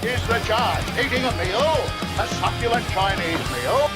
is the charge. Eating a meal, a succulent Chinese meal.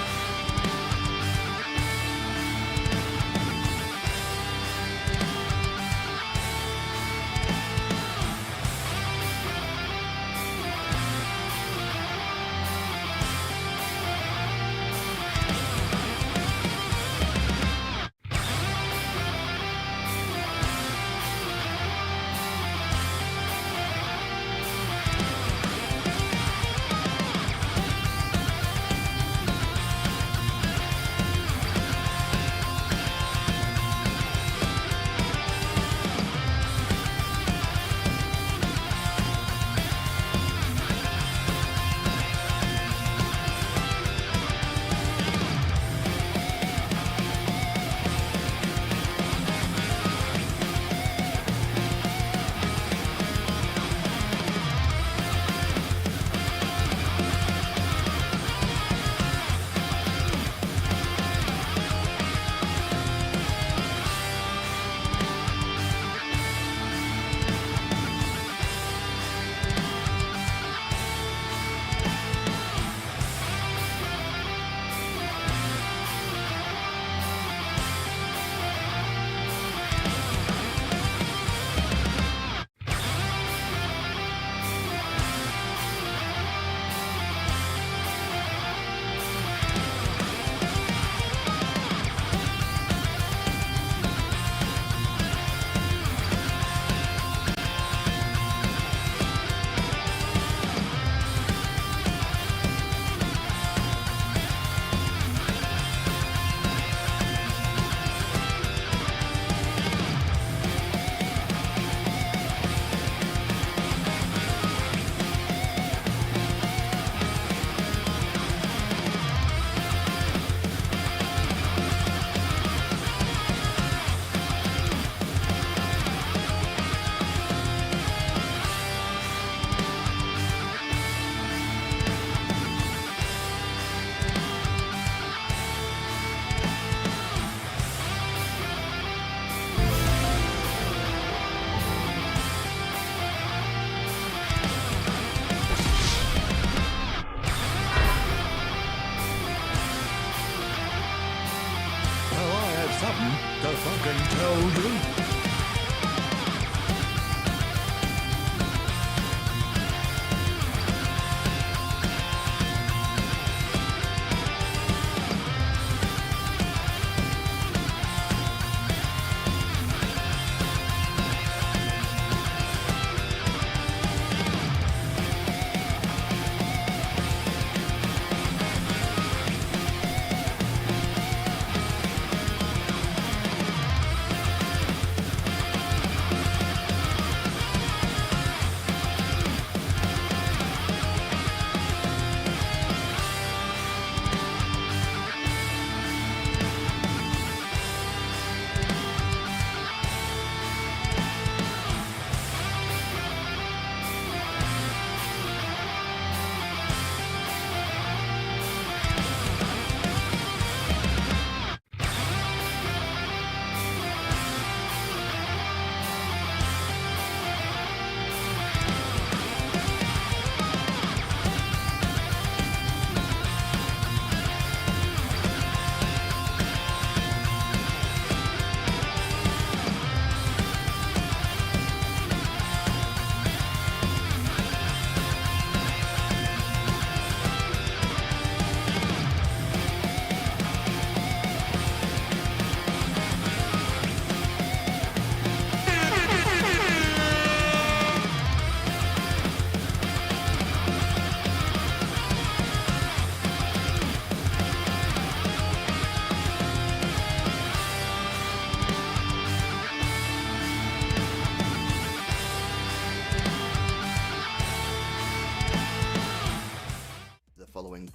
something to fucking tell you.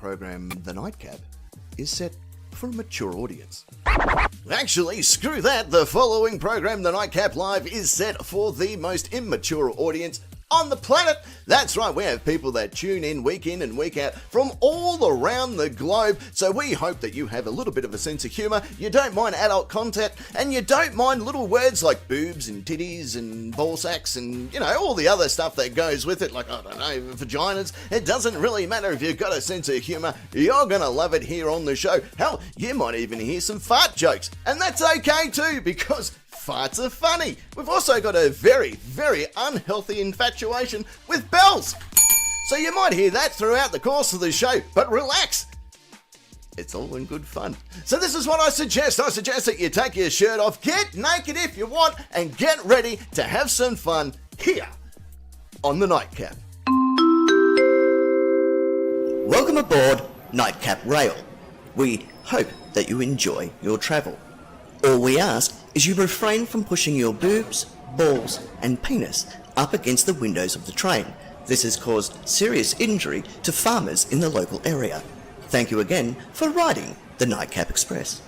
Program The Nightcap is set for a mature audience. Actually, screw that. The following program, The Nightcap Live, is set for the most immature audience on the planet. That's right, we have people that tune in and week out from all around the globe. So we hope that you have a little bit of a sense of humour, you don't mind adult content, and you don't mind little words like boobs and titties and ball sacks and, you know, all the other stuff that goes with it, like, I don't know, vaginas. It doesn't really matter if you've got a sense of humour, you're going to love it here on the show. Hell, you might even hear some fart jokes, and that's okay too, because farts are funny. We've also got a very, very unhealthy infatuation with bells. So you might hear that throughout the course of the show, but relax. It's all in good fun. So this is what I suggest. I suggest that you take your shirt off, get naked if you want, and get ready to have some fun here on the Nightcap. Welcome aboard Nightcap Rail. We hope that you enjoy your travel. All we ask is you refrain from pushing your boobs, balls and penis up against the windows of the train. This has caused serious injury to farmers in the local area. Thank you again for riding the Nightcap Express.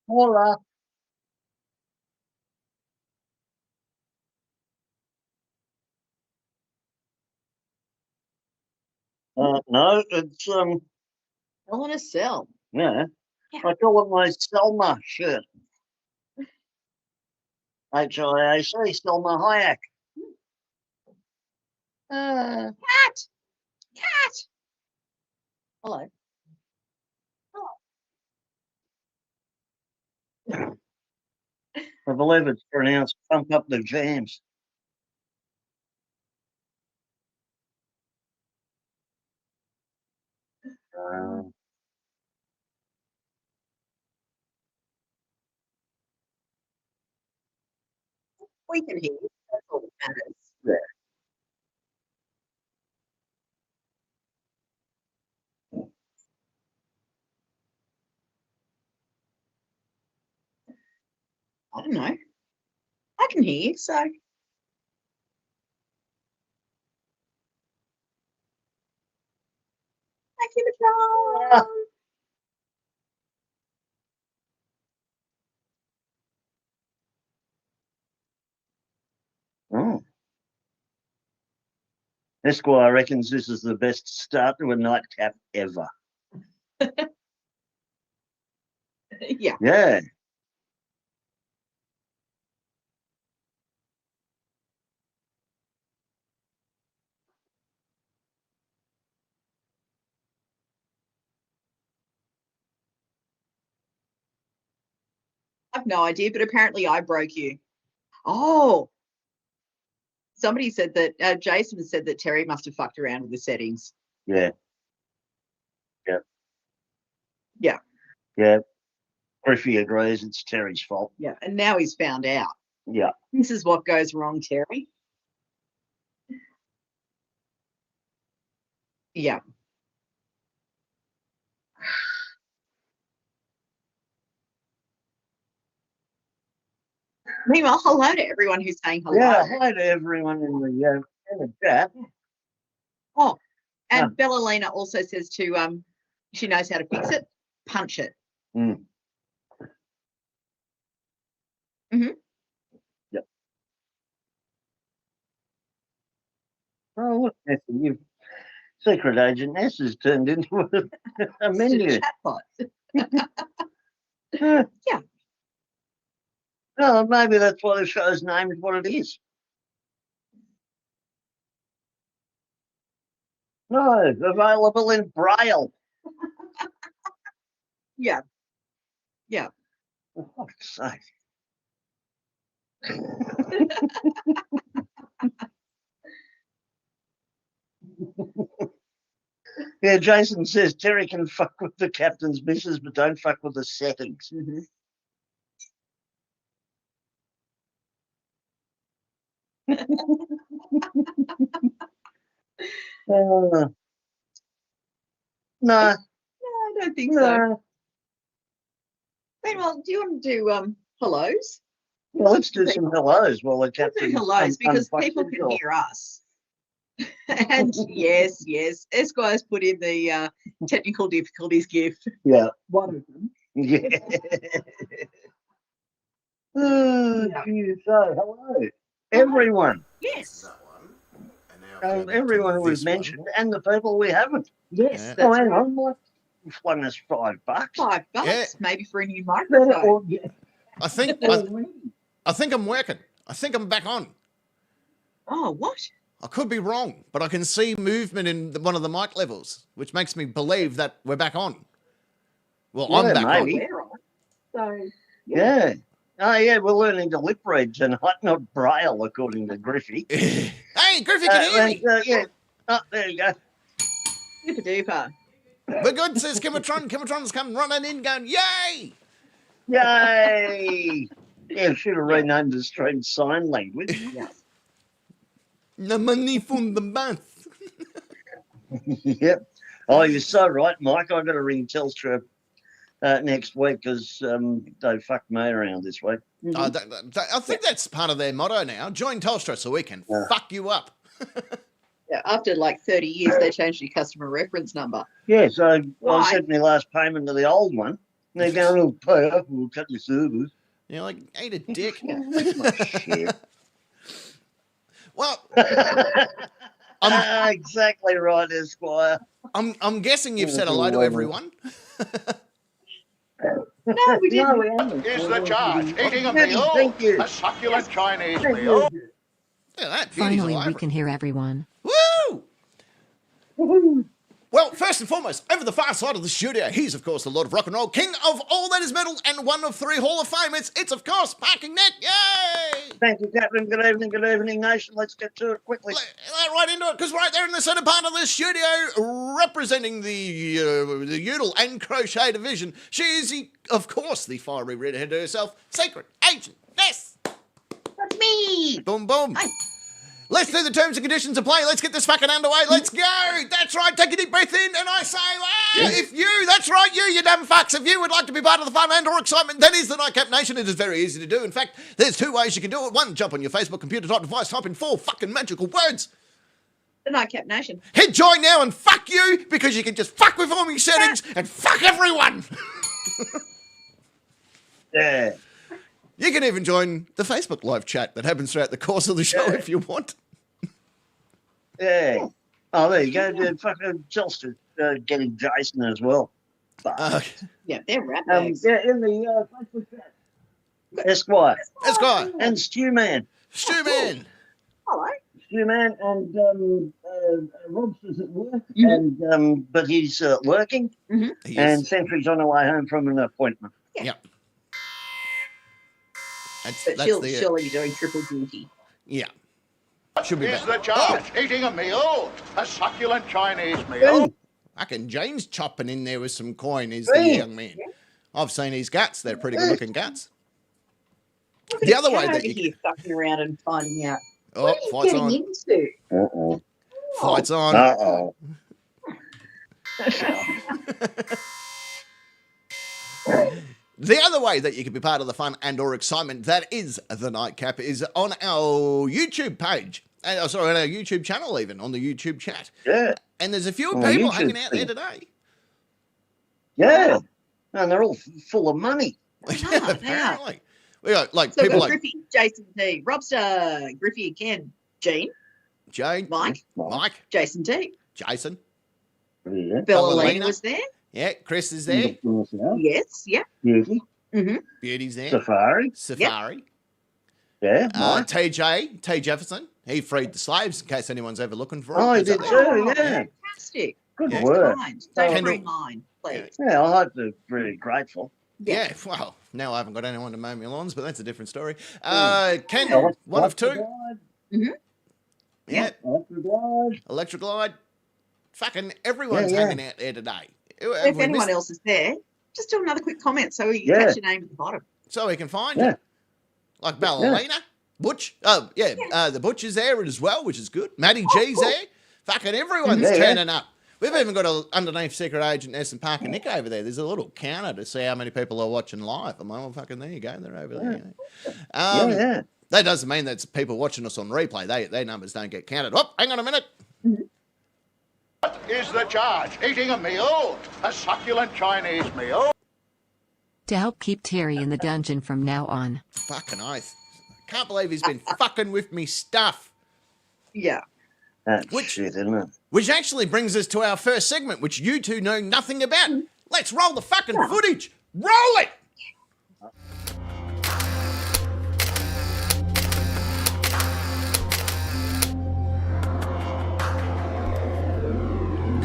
Hola. No, it's I want to sell. yeah. Yeah. I call it my Selma shirt. HIAC, Selma Hayek. Cat. Cat. Hello. I believe it's pronounced pump up the jams. We can hear you. That's all that matters. Yeah. I don't know. I can hear you, so. Thank you, Michelle. Oh. Esquire reckons this is the best start to a nightcap ever. Yeah. Yeah. I've no idea, but apparently I broke you. Oh. Somebody said that, Jason said that Terry must have fucked around with the settings. Yeah. Yeah. Yeah. Yeah. Griffey agrees it's Terry's fault. Yeah. And now he's found out. Yeah. This is what goes wrong, Terry. Yeah. Meanwhile, hello to everyone who's saying hello. Yeah. Hi to everyone in the chat. Oh, and Bellalina also says to she knows how to fix it. Punch it. Mm. Mm-hmm. Yep. Oh, look, you secret agent Ness has turned into a menu. Chatbot. Yeah. Oh, maybe that's why the show's name is what it is. No, available in Braille. Yeah. Yeah. For fuck's sake. Yeah, Jason says Terry can fuck with the captain's missus, but don't fuck with the settings. No, No, I don't think so. no. Meanwhile, do you want to do hellos? Well, let's do some hellos while the Let's do captain. hellos because unfucks people can himself. hear us. And yes, Esquire's put in the technical difficulties GIF. Yeah. One of them. Yeah. Oh, Yeah. geez. So, hello, everyone. Yes, Everyone we've mentioned and the people we haven't. yes, Yeah. that's hang right. on, Mike. You flung us $5. $5 Yeah. maybe for a new Better microphone. or get I think I'm working. I think I'm back on. Oh, what? I could be wrong, but I can see movement in one of the mic levels, which makes me believe that we're back on. Well, Yeah, I'm back maybe. We're on. So Yeah. Oh, yeah, we're learning to lip read tonight, not Braille, according to Griffey. on. Hey, Griffey, can you hear me? Yeah. Oh, there you go. super duper. We're good, says Kimatron. Kimatron's come running in, going, yay! Yay! Yeah, should have renamed the stream sign language. The money from the bath. Yep. Oh, you're so right, Mike. I've got to ring Telstra next week because they fucked me around this week. I think that's part of their motto now. Join Telstra so we can Yeah. fuck you up. Yeah, after like 30 years, they changed your customer reference number. Yeah, so I Why? sent my last payment to the old one. And they're going, oh, pay up, we'll cut your service. You're like, ain't a dick. Shit. Well, Exactly right, Esquire. I'm guessing you've said hello to everyone. No, we didn't. No, we haven't. Is the charge eating a Yes, meal? thank you. A succulent Chinese Thank meal? you. Yeah, that beauty's Finally, all we over can hear everyone. it. Woo! Woohoo. Well, first and foremost, over the far side of the studio, he's, of course, the Lord of Rock and Roll, king of all that is metal, and one of 3 Hall of Famers. It's, of course, Parking Nick. Yay! Thank you, Captain. Good evening, nation. Let's get to it quickly. Let right into it, because right there in the centre part of the studio, representing the Udall and Crochet division, she is, of course, the fiery redhead herself, Secret Agent Ness. That's me. Boom, boom. Hi. Let's do the terms and conditions of play. Let's get this fucking underway. Let's go. That's right. Take a deep breath in, and I say, that's right, you dumb fucks, if you would like to be part of the fun and or excitement, that is the Nightcap Nation. It is very easy to do. In fact, there's 2 ways you can do it. 1, jump on your Facebook computer type device, type in 4 fucking magical words. The Nightcap Nation. Hit join now and fuck you, because you can just fuck with all my settings and fuck everyone. Yeah. You can even join the Facebook live chat that happens throughout the course of the show if you want. Yeah. Oh, there you go. Dude, fucking Telstra getting Jason as well. But, Yeah, they're rat bags. yeah, in the Facebook chat. Esquire Let's go. and Stewman. Stu Man. Hello. Stewman and Rob's is at work, and but he's working, He and is. Sentry's on the way home from an appointment. Yep. But That's she'll the, surely be doing triple duty. yeah. Should be Is back. the charge eating a meal? A succulent Chinese meal? Fucking Jane's chopping in there with some coin, is the Hey. young man. I've seen his guts. They're pretty good looking guts. The other way Come that over you here fucking around and finding out Oh, what are you fight's getting on. into. Uh-oh. Fight's on. Uh-oh. The other way that you can be part of the fun and or excitement that is the Nightcap is on our YouTube page. Sorry, on our YouTube channel even, on the YouTube chat. Yeah. And there's a few Oh, people YouTube hanging out there thing. today. Yeah. And they're all full of money. Yeah, Apparently. We got like So people we've got like Griffey, Jason T, Robster, Griffey again, Jean, Jane, Mike, Mike, Jason T, Jason. Yeah. Bella Ballerina. Lena was there. Yeah, Chris is there. Yes, yep. Beauty. Beauty's there. Safari. Safari. Yeah. Mike. TJ, T. Jefferson. He freed the slaves in case anyone's ever looking for him. Oh, he He's did up there. too, yeah. Fantastic. Good Yeah. work. Kind. Don't Kendall- free mine, please. Yeah, I hope they're really grateful. Yeah, well, now I haven't got anyone to mow my lawns, but that's a different story. Yeah, Ken, one of two. Mm-hmm. Yeah, Electroglide. Electric Glide. Fucking everyone's Yeah, yeah. hanging out there today. If anyone else is there, just do another quick comment so we Yeah. catch your name at the bottom. So we can find Yeah. you. Like Ballerina, Butch. Oh, yeah, the Butch is there as well, which is good. Matty G's cool. there. Fucking everyone's Yeah, yeah. turning up. We've even got a underneath Secret Agent Ness and Parker Nick over there. There's a little counter to see how many people are watching live. I'm like, well, fucking there you go. They're over there. Yeah. That doesn't mean that's people watching us on replay. Their numbers don't get counted. Oh, hang on a minute. What is the charge? Eating a meal? A succulent Chinese meal? To help keep Terry in the dungeon from now on. Fucking oath. Can't believe he's been fucking with me stuff. Yeah. That's Which- shit, isn't it? Which actually brings us to our first segment, which you two know nothing about. Let's roll the fucking footage. Roll it!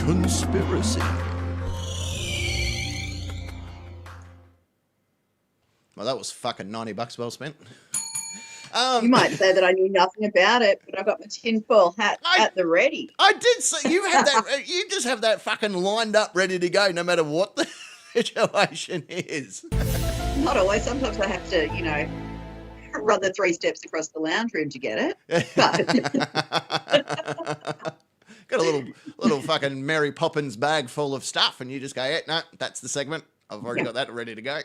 Conspiracy. Well, that was fucking $90 well spent. You might say that I knew nothing about it, but I've got my tinfoil hat at the ready. I did say you have that. You just have that fucking lined up, ready to go, no matter what the situation is. Not always. Sometimes I have to, run the 3 steps across the lounge room to get it. But Got a little fucking Mary Poppins bag full of stuff, and you just go, yeah, no, that's the segment. I've already got that ready to go.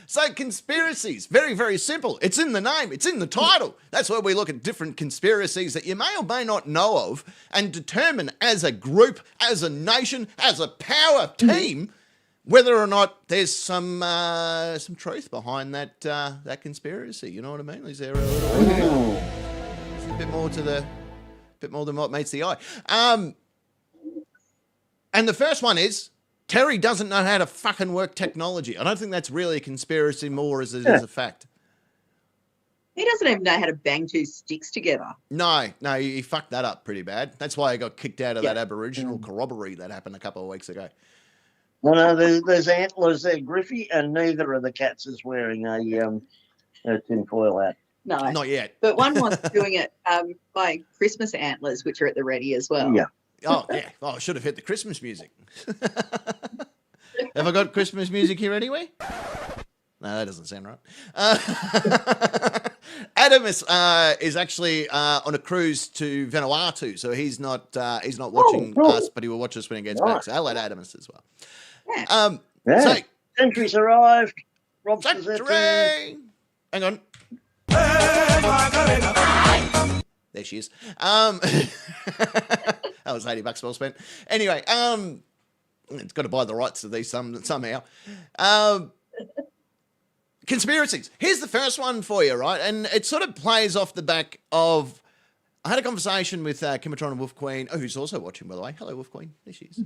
So conspiracies, very, very simple. It's in the name. It's in the title. That's where we look at different conspiracies that you may or may not know of and determine as a group, as a nation, as a power team, whether or not there's some truth behind that that conspiracy. You know what I mean? Is there a little a bit more than what meets the eye? And the first one is Terry doesn't know how to fucking work technology. I don't think that's really a conspiracy more as it is a fact. he doesn't even know how to bang 2 sticks together. No, he fucked that up pretty bad. That's why he got kicked out of that Aboriginal corroboree that happened a couple of weeks ago. No, there's antlers there, Griffey, and neither of the cats is wearing a tinfoil hat. No. Not yet. But one was doing it by Christmas antlers, which are at the ready as well. Yeah. Oh, yeah. Oh, I should have hit the Christmas music. Have I got Christmas music here anyway? No, that doesn't sound right. Adam is actually on a cruise to Vanuatu, so he's not watching us, but he will watch us when he gets back. So I'll let Adam as well. Yeah. So Sentry's arrived. Rob's there. Sentry! Hang on. There she is. That was $80 well spent. Anyway, it's got to buy the rights to these somehow. Conspiracies. Here's the first one for you, right? And it sort of plays off the back of. I had a conversation with Kimatron and Wolf Queen, who's also watching, by the way. Hello, Wolf Queen. There she is.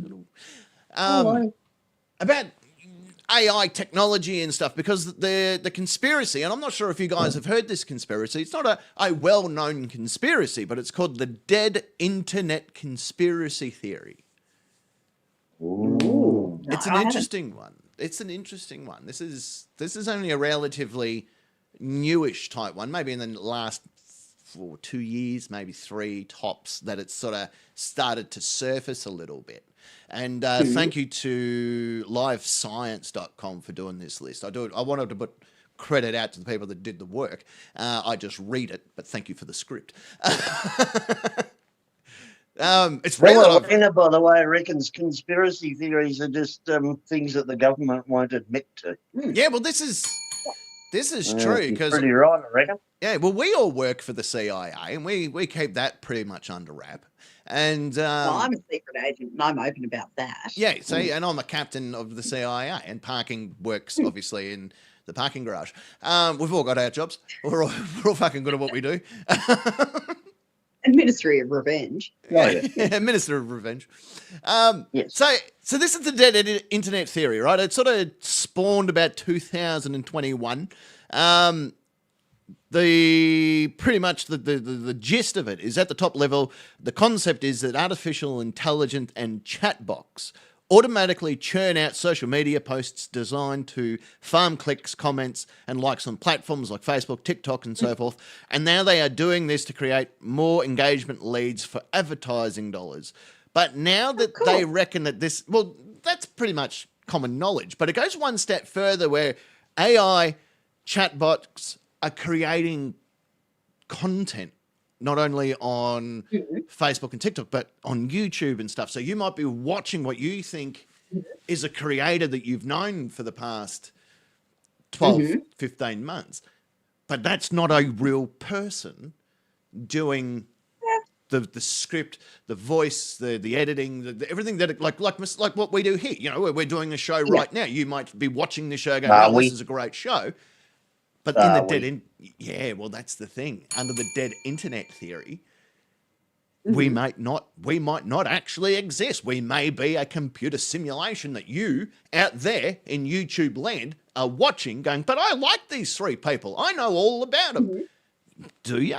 About AI technology and stuff, because the conspiracy, and I'm not sure if you guys have heard this conspiracy. It's not a well-known conspiracy, but it's called the Dead Internet Conspiracy Theory. Ooh. It's an interesting one. It's an interesting one. This is only a relatively newish type one, maybe in the last 2 years, maybe 3 tops, that it's sort of started to surface a little bit. And thank you to livescience.com for doing this list. I wanted to put credit out to the people that did the work. I just read it, but thank you for the script. It's rare that I've... Lena, by the way, reckons conspiracy theories are just things that the government won't admit to. Yeah, well, this is true, because pretty right, I reckon. yeah, well, we all work for the CIA, and we keep that pretty much under wrap. And Well, I'm a secret agent, and I'm open about that. yeah, see, and I'm a captain of the CIA, and parking works obviously in the parking garage. We've all got our jobs. We're all fucking good at what we do. And Ministry of Revenge. Yeah, Minister of Revenge. Yes. So this is the dead internet theory, right? It sort of spawned about 2021. Pretty much the gist of it is, at the top level, the concept is that artificial intelligence and chat box automatically churn out social media posts designed to farm clicks, comments, and likes on platforms like Facebook, TikTok, and so forth. And now they are doing this to create more engagement leads for advertising dollars. But now that they reckon that this, well, that's pretty much common knowledge, but it goes one step further where AI chatbots are creating content not only on Facebook and TikTok, but on YouTube and stuff. So you might be watching what you think is a creator that you've known for the past 12, 15 months. But that's not a real person doing the script, the voice, the editing, everything that like what we do here. You know, we're doing a show right now. You might be watching the show going, oh, this is a great show. But in the dead well, that's the thing. Under the dead internet theory, we might not actually exist. We may be a computer simulation that you out there in YouTube land are watching, going, but I like these three people. I know all about them. Do you?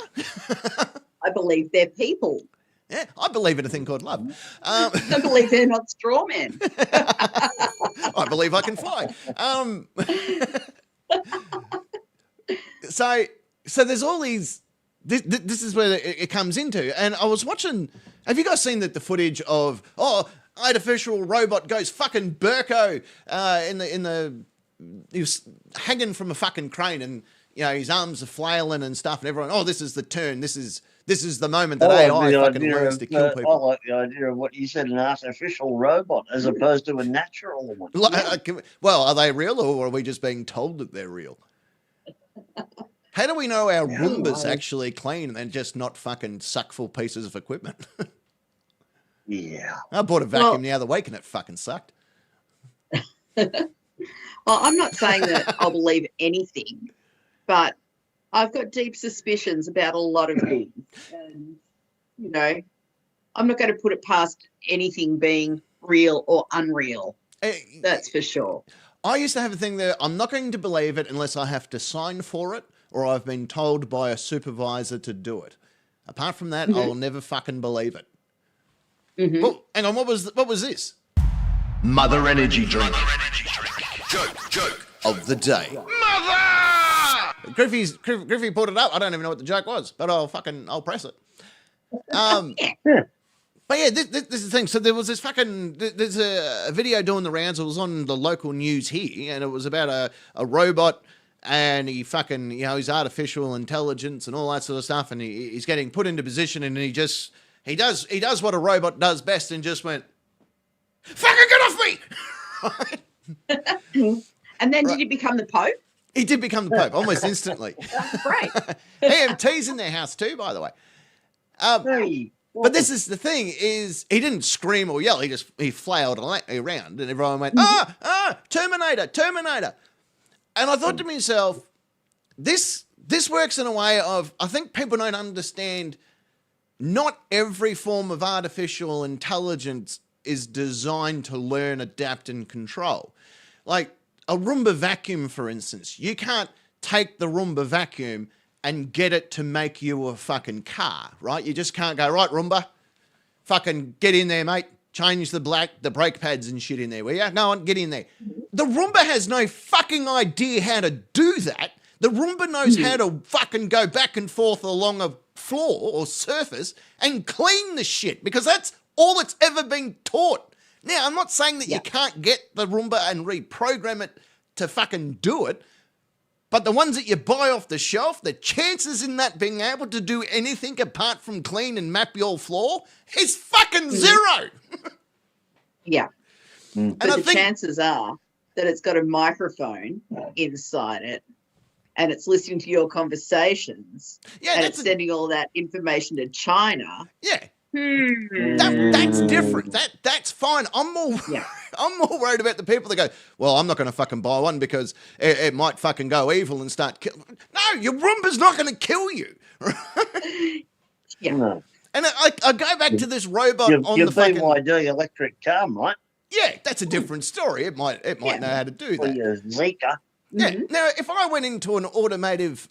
I believe they're people. Yeah, I believe in a thing called love. I believe they're not straw men. I believe I can fly. So there's all these. This is where it comes into. And I was watching. Have you guys seen the footage of artificial robot goes fucking Burko he was hanging from a fucking crane and his arms are flailing and stuff and everyone. Oh, this is the turn. This is the moment that AI fucking learns to kill people. I like the idea of what you said, an artificial robot as opposed to a natural one. Well, are they real or are we just being told that they're real? How do we know our Roombas actually clean and just not fucking suckful pieces of equipment? Yeah. I bought a vacuum the other week and it fucking sucked. Well, I'm not saying that I'll believe anything, but I've got deep suspicions about a lot of things. And, I'm not going to put it past anything being real or unreal. That's for sure. I used to have a thing there, I'm not going to believe it unless I have to sign for it or I've been told by a supervisor to do it. Apart from that, I will never fucking believe it. Well, hang on, what was this? Mother Energy Drink. Joke of the day. Mother! Griffey put it up. I don't even know what the joke was, but I'll press it. But yeah, this is the thing. So there was this there's a video doing the rounds. It was on the local news here, and it was about a robot, and he fucking, he's artificial intelligence and all that sort of stuff, and he's getting put into position, and he does what a robot does best, and just went, fucking get off me! And then did he become the Pope? He did become the Pope almost instantly. Right. EMT's in their house too, by the way. But this is the thing: is he didn't scream or yell. He flailed around, and everyone went, Terminator! And I thought to myself, this works in a way of, I think people don't understand. Not every form of artificial intelligence is designed to learn, adapt, and control. Like a Roomba vacuum, for instance, you can't take the Roomba vacuum and get it to make you a fucking car, right? You just can't go, right, Roomba, fucking get in there, mate. Change the brake pads and shit in there, will ya? Go on, get in there. The Roomba has no fucking idea how to do that. The Roomba knows how to fucking go back and forth along a floor or surface and clean the shit because that's all it's ever been taught. Now, I'm not saying that you can't get the Roomba and reprogram it to fucking do it, but the ones that you buy off the shelf, the chances in that being able to do anything apart from clean and map your floor is fucking zero. Yeah. But the chances are that it's got a microphone inside it and it's listening to your conversations and it's sending all that information to China. Yeah. That's different. That's fine. I'm more worried about the people that go, well, I'm not going to fucking buy one because it might fucking go evil and start killing. No, your Roomba's not going to kill you. Yeah. No. And I go back to this robot on the fucking BYD electric car, right? Yeah, that's a different story. It might know how to do that. Zika. Yeah. Now, if I went into an automotive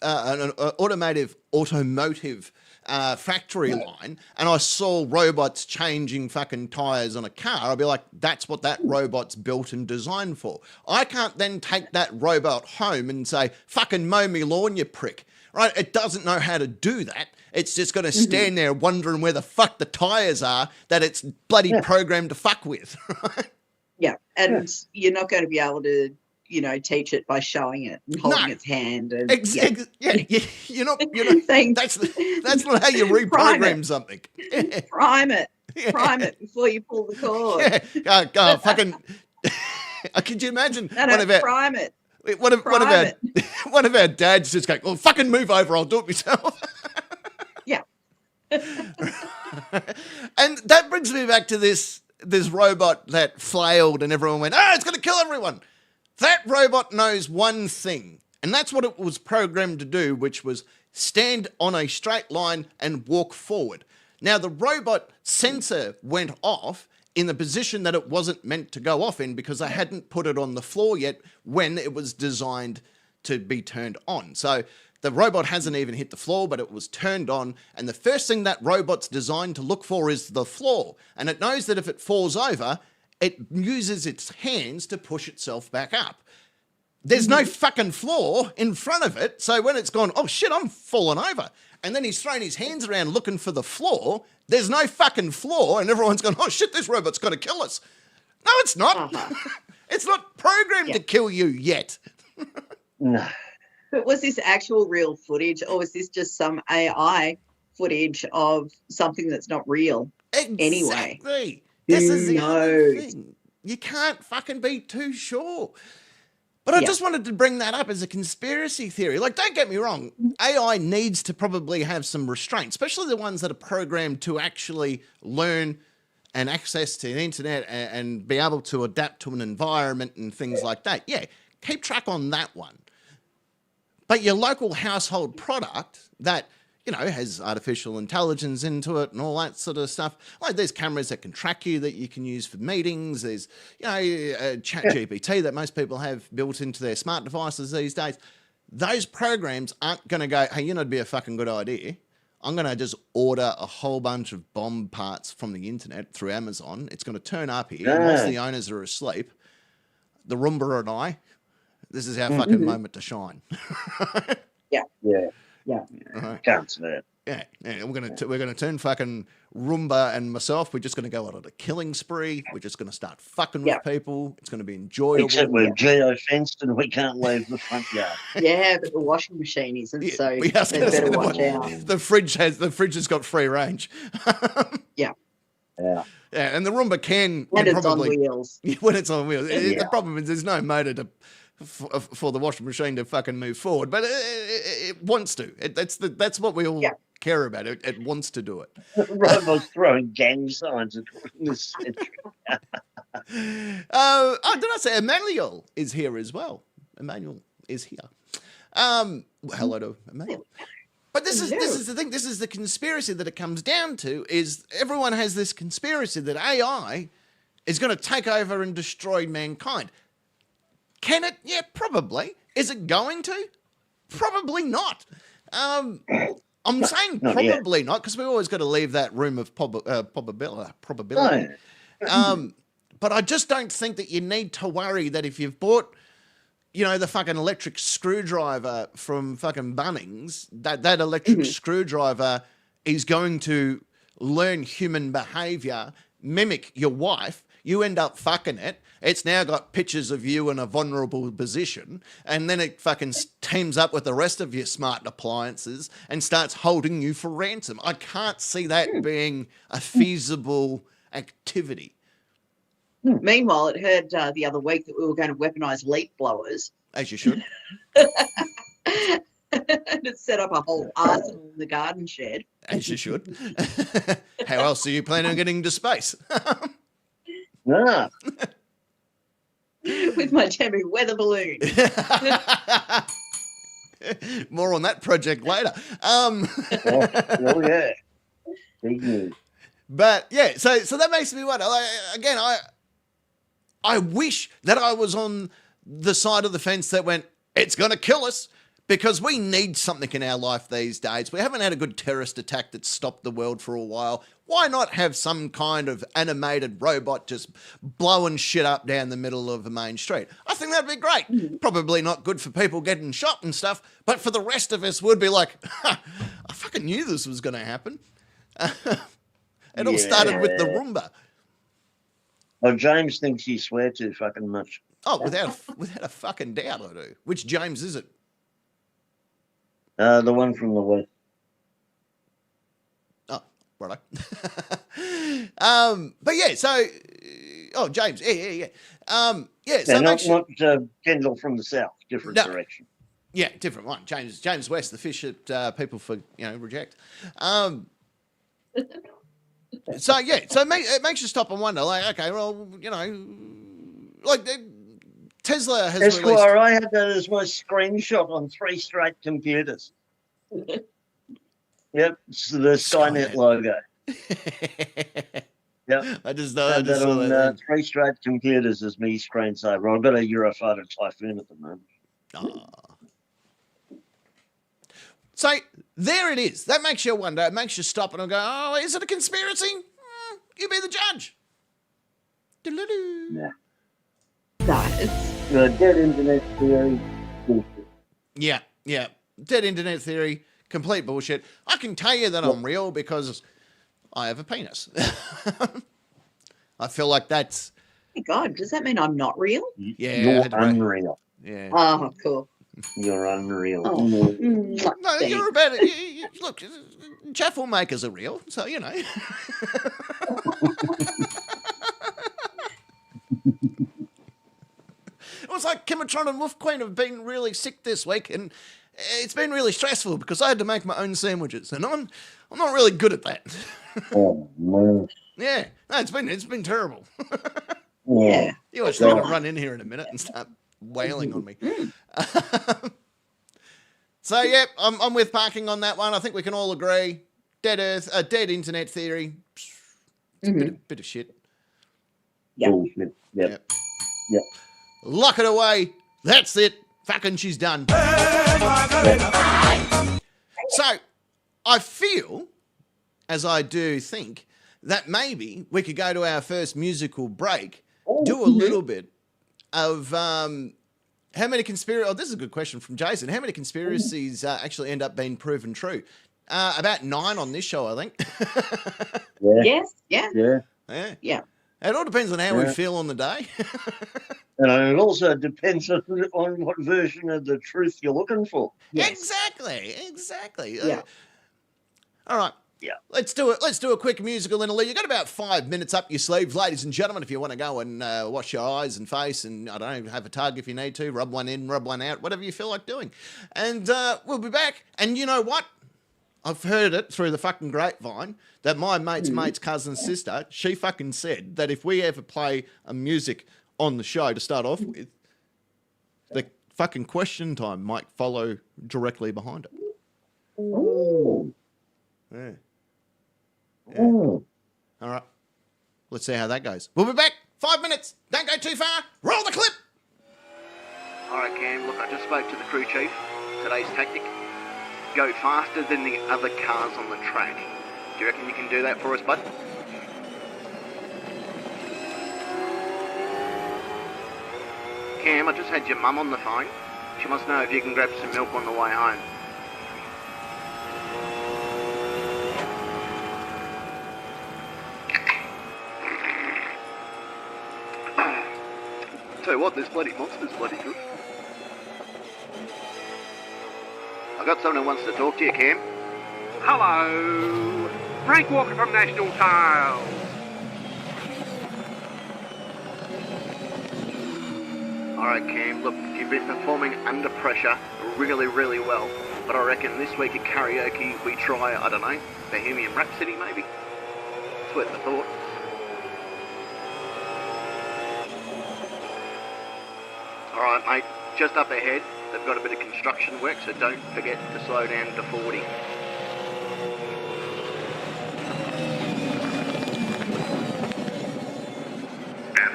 factory line and I saw robots changing fucking tyres on a car, I'd be like, that's what that robot's built and designed for. I can't then take that robot home and say, fucking mow me lawn, you prick. Right? It doesn't know how to do that. It's just going to stand there wondering where the fuck the tyres are that it's bloody programmed to fuck with. Right? Yeah. And you're not going to be able to, teach it by showing it and holding its hand. And, You're not that's not how you reprogram something. Prime it. Prime it before you pull the cord. Yeah. Fucking. Could you imagine? Prime it. One of our dads just going, well, fucking move over, I'll do it myself. Yeah. And that brings me back to this robot that flailed and everyone went, it's going to kill everyone. That robot knows one thing, and that's what it was programmed to do, which was stand on a straight line and walk forward. Now, the robot sensor went off in the position that it wasn't meant to go off in because I hadn't put it on the floor yet when it was designed to be turned on. So the robot hasn't even hit the floor, but it was turned on. And the first thing that robot's designed to look for is the floor. And it knows that if it falls over, it uses its hands to push itself back up. There's no fucking floor in front of it. So when it's gone, oh shit, I'm falling over. And then he's thrown his hands around looking for the floor. There's no fucking floor. And everyone's gone, oh shit, this robot's going to kill us. No, it's not. It's not programmed to kill you yet. No. But was this actual real footage or was this just some AI footage of something that's not real? Exactly. Anyway. This is the other thing. You can't fucking be too sure. But I just wanted to bring that up as a conspiracy theory. Like, don't get me wrong. AI needs to probably have some restraint, especially the ones that are programmed to actually learn and access to the internet and be able to adapt to an environment and things like that. Yeah, keep track on that one. But your local household product that, has artificial intelligence into it and all that sort of stuff. Like there's cameras that can track you that you can use for meetings. There's, ChatGPT that most people have built into their smart devices these days. Those programs aren't going to go, hey, it'd be a fucking good idea. I'm going to just order a whole bunch of bomb parts from the internet through Amazon. It's going to turn up here. And once the owners are asleep, the Roomba and I, this is our fucking moment to shine. Yeah. Can't see it. Yeah. We're gonna turn fucking Roomba and myself. We're just gonna go out on a killing spree. We're just gonna start fucking with people. It's gonna be enjoyable. Except we're geo-fenced and we can't leave the front yard. Yeah, but the washing machine isn't, so you better watch out. The fridge has got free range. Yeah. Yeah. Yeah, and the Roomba can when it's probably, on wheels. When it's on wheels. The problem is there's no motor for the washing machine to fucking move forward, but it wants to. That's what we all care about. It wants to do it. Robots throwing gang signs at this century. Did I say Emmanuel is here as well? Emmanuel is here. Hello to Emmanuel. But this is the thing. This is the conspiracy that it comes down to. Is everyone has this conspiracy that AI is going to take over and destroy mankind. Can it? Yeah, probably. Is it going to? Probably not. I'm saying probably not because we've always got to leave that room of probability. No. But I just don't think that you need to worry that if you've bought, the fucking electric screwdriver from fucking Bunnings, that electric screwdriver is going to learn human behavior, mimic your wife. You end up fucking it. It's now got pictures of you in a vulnerable position, and then it fucking teams up with the rest of your smart appliances and starts holding you for ransom. I can't see that being a feasible activity. Meanwhile, it heard the other week that we were going to weaponise leaf blowers. As you should. And it set up a whole arsenal in the garden shed. As you should. How else are you planning on getting to space? No. With my Jamie weather balloon. More on that project later. Oh yeah. Big news. But yeah, so that makes me wonder. Again, I wish that I was on the side of the fence that went, it's going to kill us, because we need something in our life these days. We haven't had a good terrorist attack that stopped the world for a while. Why not have some kind of animated robot just blowing shit up down the middle of a main street? I think that'd be great. Probably not good for people getting shot and stuff, but for the rest of us, would be like, I fucking knew this was going to happen. It all started with the Roomba. Well, James thinks you swear too fucking much. Oh, without a fucking doubt I do. Which James is it? The one from the west. Oh, righto. But yeah, so James, yeah. So not Kendall from the south, different direction. Yeah, different one. James West, the fish that people reject. So yeah, it makes you stop and wonder, like, okay, well, like Tesla has Esquire, released... I had that as my screenshot on 3 straight computers. Yep, it's the Skynet logo. Yep, I just had that saw on that. 3 straight computers as me screensaver. I've got a Eurofighter Typhoon at the moment. So there it is. That makes you wonder. It makes you stop and go, oh, is it a conspiracy? You be the judge. Yeah. That Dead internet theory. Yeah. Dead internet theory, complete bullshit. I can tell you that I'm real because I have a penis. I feel like that's... Oh my God, does that mean I'm not real? Yeah. You're unreal. Yeah. Oh, cool. You're unreal. Oh. No, you're about it. Look, chaffle makers are real, so you know. It was like Kimatron and Wolf Queen have been really sick this week, and it's been really stressful because I had to make my own sandwiches, and I'm not really good at that. Oh, man. Yeah, no, it's been terrible. Yeah. You are trying to run in here in a minute and start wailing on me. So yeah, I'm with parking on that one. I think we can all agree. Dead internet theory. It's a bit of shit. Yeah. Bullshit. Yep. Lock it away. That's it. Fucking she's done. So I feel, as I do think, that maybe we could go to our first musical break, do a little bit of how many conspiracies... Oh, this is a good question from Jason. How many conspiracies actually end up being proven true? About 9 on this show, I think. Yes. Yeah. Yeah. It all depends on how we feel on the day. And it also depends on what version of the truth you're looking for. Yes. Exactly. Yeah. All right. Yeah. Let's do it. Let's do a quick musical interlude. You've got about 5 minutes up your sleeves, ladies and gentlemen, if you want to go and wash your eyes and face and, I don't know, have a tug if you need to, rub one in, rub one out, whatever you feel like doing. And we'll be back. And you know what? I've heard it through the fucking grapevine that my mate's cousin's sister, she fucking said that if we ever play a music on the show to start off with, the fucking question time might follow directly behind it. Ooh. Yeah. Ooh. All right. Let's see how that goes. We'll be back. 5 minutes. Don't go too far. Roll the clip. All right, Cam, look, I just spoke to the crew chief. Today's tactic, go faster than the other cars on the track. Do you reckon you can do that for us, bud? Cam, I just had your mum on the phone. She wants to know if you can grab some milk on the way home. Tell you what, this bloody monster's bloody good. I've got someone who wants to talk to you, Cam. Hello, Frank Walker from National Tiles. Alright, Cam, look, you've been performing under pressure really, really well. But I reckon this week at karaoke we try, I don't know, Bohemian Rhapsody maybe? It's worth the thought. Alright, mate, just up ahead, they've got a bit of construction work, so don't forget to slow down to 40. As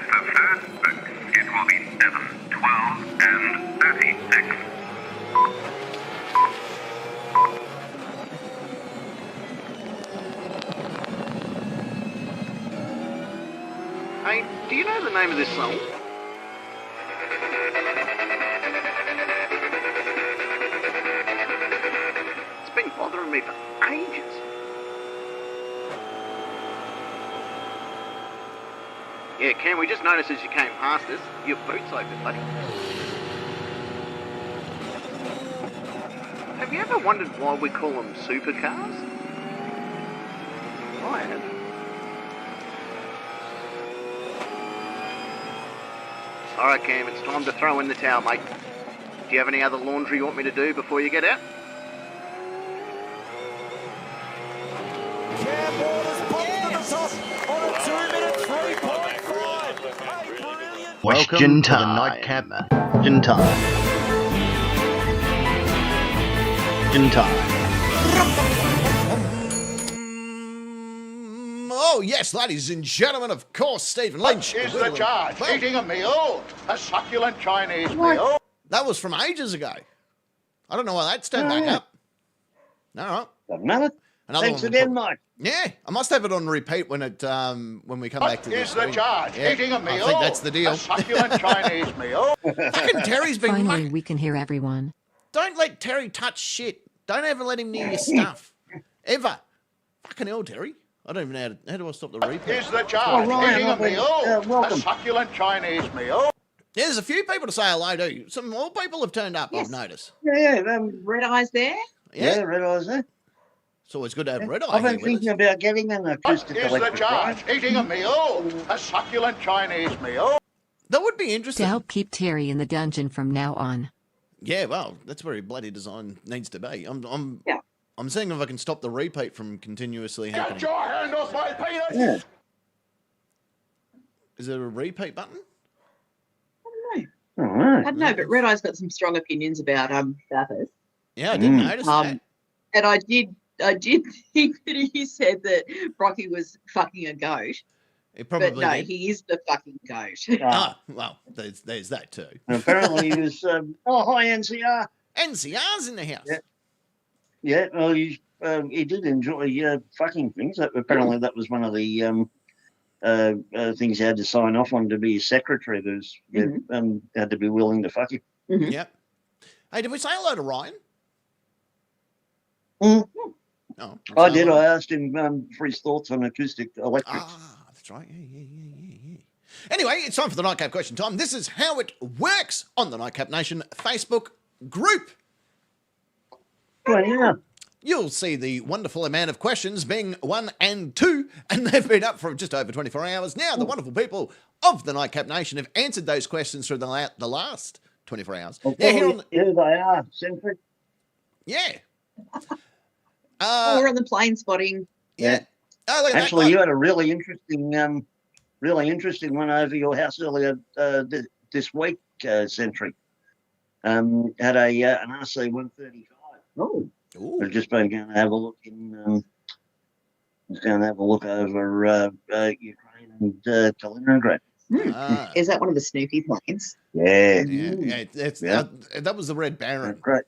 for first books, it will be 7, 12, and 36. name of this song? It's been bothering me for ages. Yeah, Cam, we just noticed as you came past us, your boots open, buddy. Have you ever wondered why we call them supercars? I have. Alright, Cam, it's time to throw in the towel, mate. Do you have any other laundry you want me to do before you get out? Cam Waters pops to the top on a 2-minute 3.5. Hey, brilliant. Question time. To the nightcap. Question time. Question time. Oh, yes, ladies and gentlemen, of course, Stephen Lynch. Is the charge? Eating a meal? A succulent Chinese meal? That was from ages ago. I don't know why that's turned back up. All right. Doesn't matter. Another Thanks one again, Mike. Yeah, I must have it on repeat when it when we come back to this. Is the charge? Yeah, Eating a meal? I think that's the deal. A succulent Chinese meal? Fucking Terry's been Finally, we can hear everyone. Don't let Terry touch shit. Don't ever let him near your stuff. Ever. Fucking hell, Terry. I don't even know how do I stop the repeat? Is the charge? Ryan, Eating a meal? A welcome. succulent Chinese meal? Yeah, there's a few people to say hello to. Some more people have turned up, Yes. I've noticed. Yeah, Red Eyes there. yeah, Red Eyes there. It's always good to have Red Eye I've here been with thinking us. about getting an acoustic Is the electric charge? drive. Eating a meal? A succulent Chinese meal? That would be To interesting. help keep Terry in the dungeon from now on. Yeah, well, that's where your bloody design needs to be. I'm seeing if I can stop the repeat from continuously happening. Get your hand off my penis! Yeah. Is there a repeat button? All right. I don't know, but Red Eye's got some strong opinions about Bathurst. Yeah, I didn't notice that. And I did think that he said that Brocky was fucking a goat. It probably But no, did. he is the fucking goat. Ah, well, there's that too. And apparently he was, hi, NCR. NCR's in the house. Yeah. Yeah, well, he did enjoy fucking things. Apparently that was one of the things he had to sign off on to be his secretary. There's had to be willing to fuck him. Mhm. Yep. Hey, did we say hello to Ryan? Mm. Oh, I did. I asked him for his thoughts on acoustic electrics. Ah, that's right. Yeah. Anyway, it's time for the Nightcap question time. This is how it works on the Nightcap Nation Facebook group. Well, yeah. You'll see the wonderful amount of questions being 1 and 2, and they've been up for just over 24 hours. Now, the wonderful people of the Nightcap Nation have answered those questions through the last 24 hours. Well, Now, here on here they are, Centric. yeah. Or on the plane spotting. Yeah. Oh, look at Actually, that. you had a really interesting one over your house earlier this week, Centric. Had an RC 135. Oh, Ooh. we've just been going to have a look in. Going to have a look over Ukraine and Kaliningrad. Ah. Is that one of the Snoopy planes? Yeah. Yeah, that was the Red Baron. Great.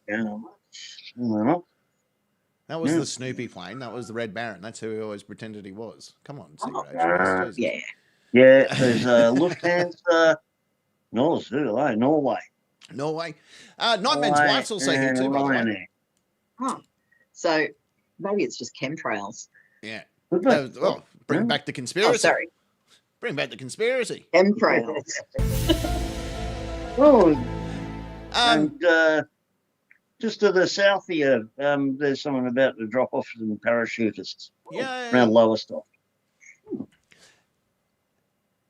That was Yeah. the Snoopy plane. That was the Red Baron. That's who he always pretended he was. Come on, Secret Agent. Jesus. Yeah. Yeah, there's Lufthansa. Norway. Norway. Nightman's Wife's also here too, by the way. Ryanair. Oh. So maybe it's just chemtrails. Yeah. Could be. Well, bring back the conspiracy. Oh, sorry. Bring back the conspiracy. Chemtrails. Oh, Um, and just to the south here, there's someone about to drop off some parachutists yeah. around Lowestoft.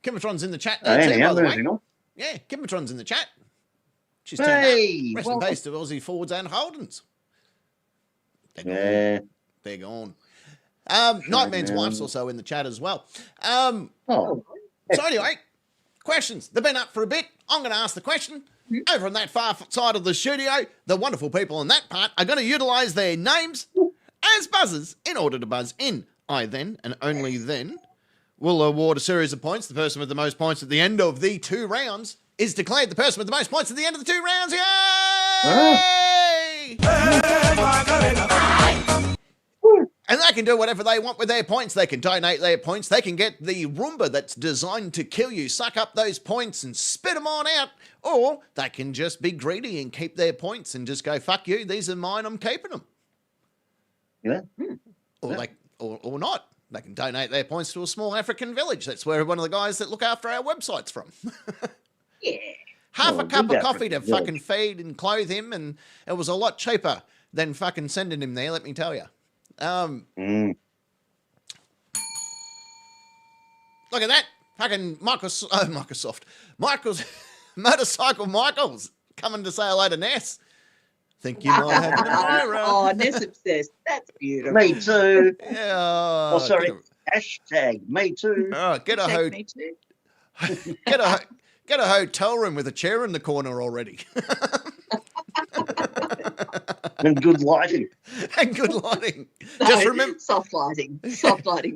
Kimatron's in the chat there too, Anyhow, by the way. moving on. Yeah, Kimatron's in the chat. She's turned Hey, up. Rest in well, peace to Aussie Fords and Holdens. They're gone. yeah. They're gone. Nightman's man. Wife's also in the chat as well. Oh, So anyway, questions. They've been up for a bit. I'm going to ask the question. Over on that far side of the studio, the wonderful people in that part are going to utilise their names as buzzers in order to buzz in. I then, and only then, will award a series of points. The person with the most points at the end of the 2 rounds is declared the person with the most points at the end of the 2 rounds. Yay! And And they can do whatever they want with their points. They can donate their points. They can get the Roomba that's designed to kill you, suck up those points and spit them on out. Or they can just be greedy and keep their points and just go, fuck you, these are mine, I'm keeping them. Yeah. Or not. They can donate their points to a small African village. That's where one of the guys that look after our website's from. Yeah. Half a cup good of coffee to African village. fucking feed and clothe him, and it was a lot cheaper than fucking sending him there, let me tell you. Mm. Look at that. Fucking Motorcycle Michael's coming to say hello to Ness. Think you might have an admirer. Oh, Ness obsessed. That's beautiful. Me too. Yeah. Oh, sorry. Hashtag me too. Oh, get a Take me too. get a hotel room with a chair in the corner already. And good lighting. And good lighting. No, Just remember, soft lighting,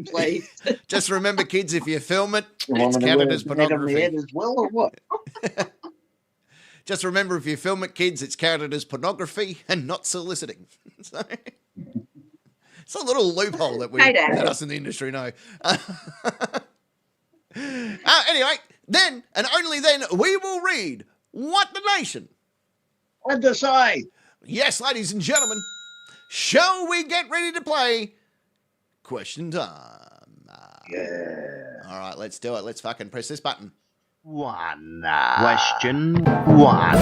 please. just remember, kids, if you film it, You want it's me to counted wear as a net on the head pornography. as well, or what? Just remember, if you film it, kids, it's counted as pornography and not soliciting. So, it's a little loophole that we Hey, Dad. that us in the industry know. Anyway, then and only then we will read what the nation. What to say? Yes, ladies and gentlemen, shall we get ready to play question time? Yeah. All right, let's do it. Let's fucking press this button. Question one.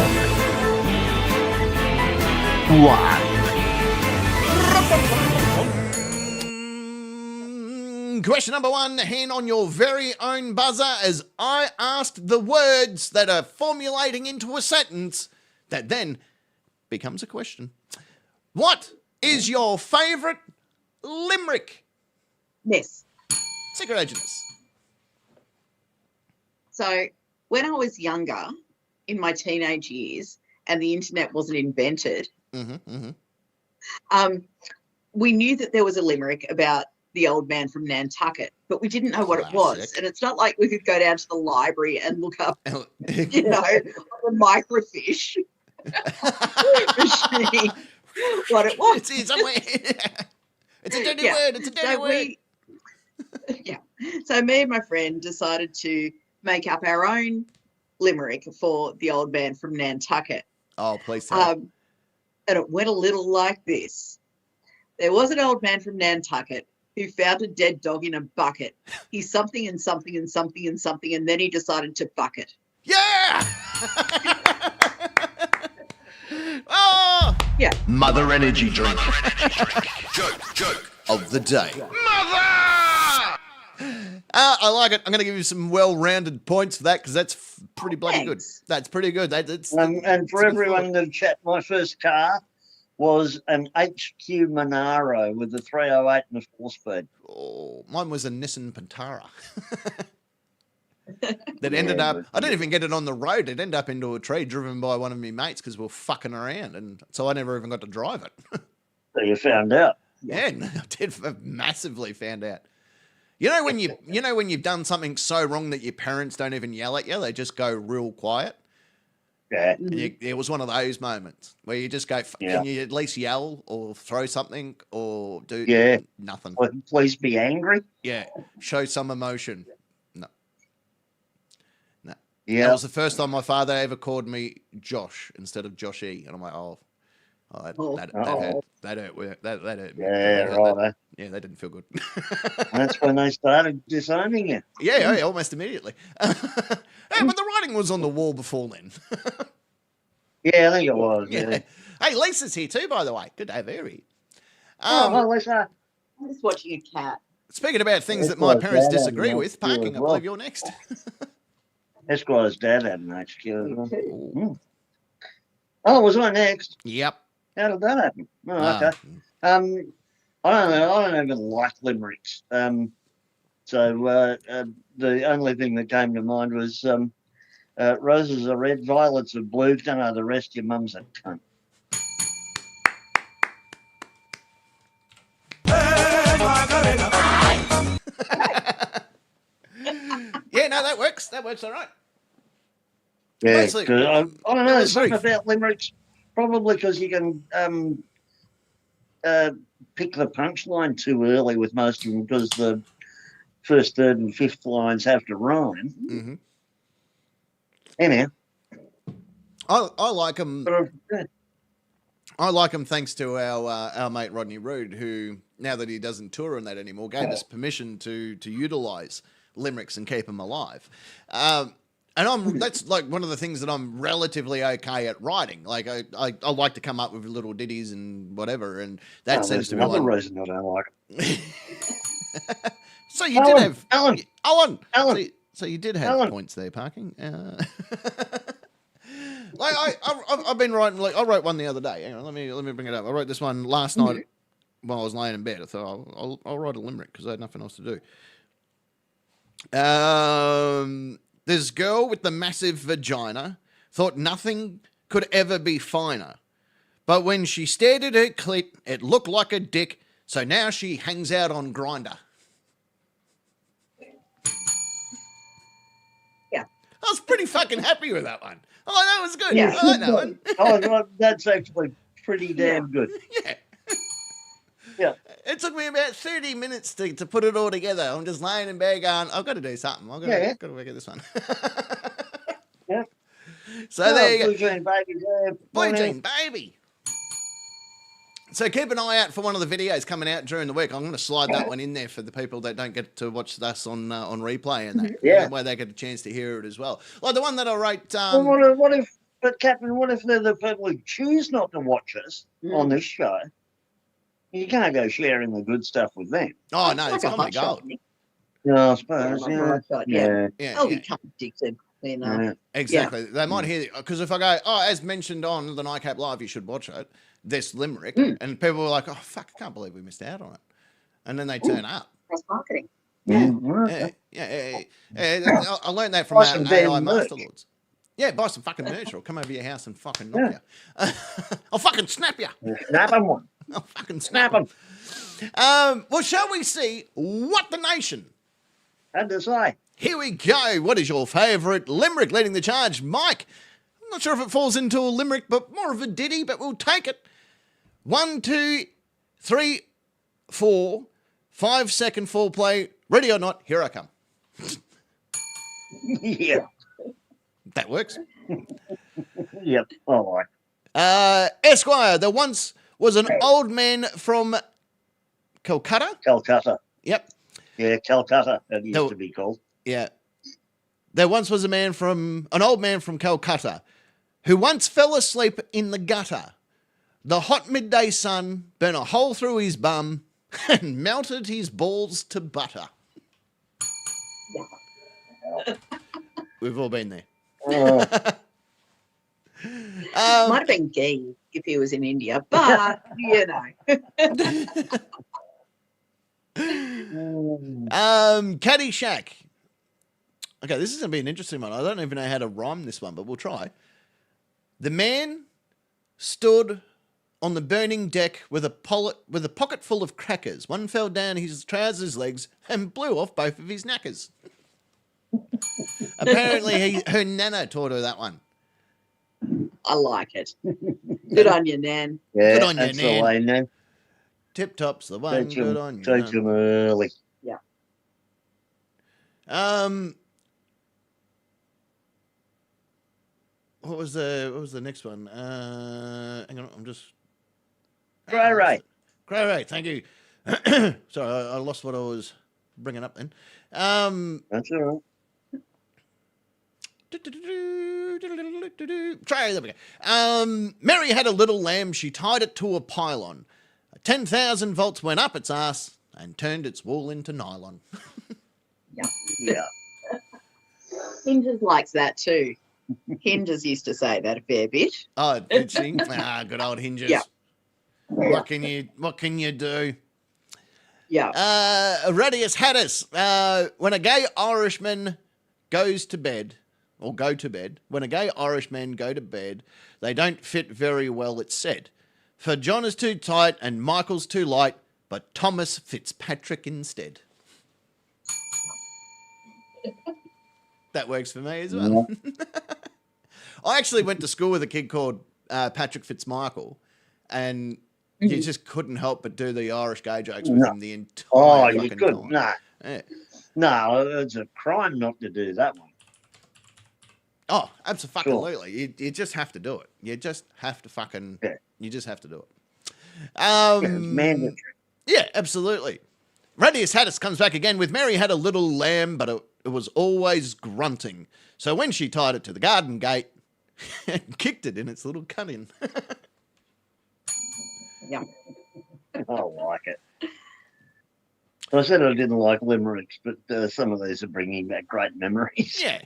Question number one, hand on your very own buzzer as I asked the words that are formulating into a sentence that then becomes a question. What is your favourite limerick? Ness. Secret Agents. So when I was younger, in my teenage years, and the internet wasn't invented, we knew that there was a limerick about the old man from Nantucket, but we didn't know what it was. Classic. And it's not like we could go down to the library and look up, Oh, you know, on the microfiche machine what it was. It's here somewhere. It's a dirty Yeah. word. It's a dirty So word. yeah. So me and my friend decided to make up our own limerick for the old man from Nantucket. Oh, please tell. And it went a little like this. There was an old man from Nantucket who found a dead dog in a bucket. He's something and something and something and something, and then he decided to buck it. Yeah! Oh! Yeah. Mother energy drink. Joke of the day. I like it. I'm going to give you some well-rounded points for that because that's pretty bloody good. Thanks. That's pretty good. That's And for it's a good everyone thought. that chat, my first car was an HQ Monaro with a 308 and a 4-speed. Oh, mine was a Nissan Pantara. That ended up, I didn't even get it on the road. It ended up into a tree driven by one of my mates because we were fucking around. And so I never even got to drive it. So you found out. Yeah, I did massively found out. You know when you've done something so wrong that your parents don't even yell at you, they just go real quiet. Yeah. And it was one of those moments where you just go, can you at least yell or throw something or do nothing? Well, please be angry. Yeah, show some emotion. No. That Yeah. was the first time my father ever called me Josh instead of Joshy, and I'm like, that hurt. That hurt. That hurt me. Yeah, right. Yeah, that didn't feel good. That's when they started disowning you. Yeah, almost immediately. Hey, but the writing was on the wall before then. Yeah, I think it was. Yeah. Hey, Lisa's here too, by the way. Good to have her here. Well, Lisa. I'm just watching a cat. Speaking about things that That's my what parents Dad had disagree an with, HQ parking, as I well. believe you're next. Esquire's dad had an HQ as well. Ooh. Oh, was I next? Yep. How did that happen? Oh, Ah. okay. I don't know. I don't even like limericks. So the only thing that came to mind was roses are red, violets are blue. Don't know the rest. Your mum's a cunt. Yeah, no, that works. That works all right. Yeah, Basically, 'cause I don't know. it There's was very- something about limericks. Probably because you can pick the punchline too early with most of them because the first, third, and fifth lines have to rhyme. Mm-hmm. Anyhow, I like them. yeah. I like them thanks to our mate Rodney Rood, who, now that he doesn't tour and that anymore, gave us permission to utilise limericks and keep them alive. And that's like one of the things that I'm relatively okay at writing. Like I like to come up with little ditties and whatever, and that seems to be another one. reason I don't like it. So you did have Alan. So you did have points there, parking. Like I've been writing. Like I wrote one the other day. Hang on, let me bring it up. I wrote this one last night while I was laying in bed. I thought I'll write a limerick because I had nothing else to do. This girl with the massive vagina thought nothing could ever be finer, but when she stared at her clit, it looked like a dick. So now she hangs out on Grindr. Yeah, I was pretty fucking happy with that one. Oh, that was good. Yeah. I like that one. Oh, that's actually pretty damn good. Yeah. Yeah. It took me about 30 minutes to put it all together. I'm just laying in bed going, I've got to do something. I've got to work at this one. Yeah. So there you go. Blue Jean Baby. Blue Jean Baby. So keep an eye out for one of the videos coming out during the week. I'm going to slide that one in there for the people that don't get to watch us on replay and that. Yeah. That way they get a chance to hear it as well. Like the one that I wrote. Well, Captain, what if they're the people who choose not to watch us on this show? You can't go sharing the good stuff with them. Oh, no, it's like a comedy hot gold. shot, Nick. Yeah, I suppose. like a Yeah. hot shot, Yeah. They'll become addicted. You know. Yeah. Exactly. They might hear, because if I go, as mentioned on the Nightcap Live, you should watch it, this limerick, and people were like, oh, fuck, I can't believe we missed out on it. And then they turn up. Cross marketing. Yeah. I learned that from some AI damn merch. Masterlords. Yeah, buy some fucking merch or come over your house and fucking knock you. I'll fucking snap you. Snap them one. I'll fucking Snap snap them. Well, shall we see what the nation? Had to say. Here we go. What is your favourite limerick leading the charge? Mike, I'm not sure if it falls into a limerick, but more of a ditty, but we'll take it. 1, 2, 3, 4, 5 second foreplay. Ready or not, here I come. Yeah. That works. Yep. All right. Esquire, there once was an old man from Calcutta. Calcutta. Yep. Yeah, Calcutta, that used to be called. Yeah. There once was an old man from Calcutta who once fell asleep in the gutter. The hot midday sun burnt a hole through his bum and melted his balls to butter. We've all been there. Might have been ghee if he was in India, but you know. Caddyshack. Okay, this is going to be an interesting one. I don't even know how to rhyme this one, but we'll try. The man stood on the burning deck with a pocket full of crackers. One fell down his trousers legs and blew off both of his knackers. Apparently, her nana taught her that one. I like it. Good on you, Nan. Yeah, Good on you, that's Nan. the way, Nan. Tip top's the one. Good on you. Teach them early. Yeah. What was the next one? Hang on, I'm just. Grey Ray. Grey Ray, thank you. Sorry, I lost what I was bringing up then. That's all right. Try, there we go. Mary had a little lamb, she tied it to a pylon. 10,000 volts went up its ass and turned its wool into nylon. Yeah. Hinges likes that too. Hinges used to say that a fair bit. Oh, did she? Good old Hinges. Yeah. What can you do? Yeah. Radius Hattis. When a gay Irishman goes to bed, when a gay Irishman go to bed, they don't fit very well, it's said. For John is too tight and Michael's too light, but Thomas Fitzpatrick instead. That works for me as well. I actually went to school with a kid called Patrick Fitzmichael, and you just couldn't help but do the Irish gay jokes with No. him the entire Oh, you fucking couldn't. time. No. Yeah. No, it's a crime not to do that one. Oh, absolutely. You just have to do it. You just have to fucking. Yeah. You just have to do it. Yeah, it's mandatory. Yeah, absolutely. Radius Hattis comes back again with Mary had a little lamb, but it was always grunting. So when she tied it to the garden gate and kicked it in its little cunning. Yeah. I like it. I said I didn't like limericks, but some of these are bringing back great memories. Yeah.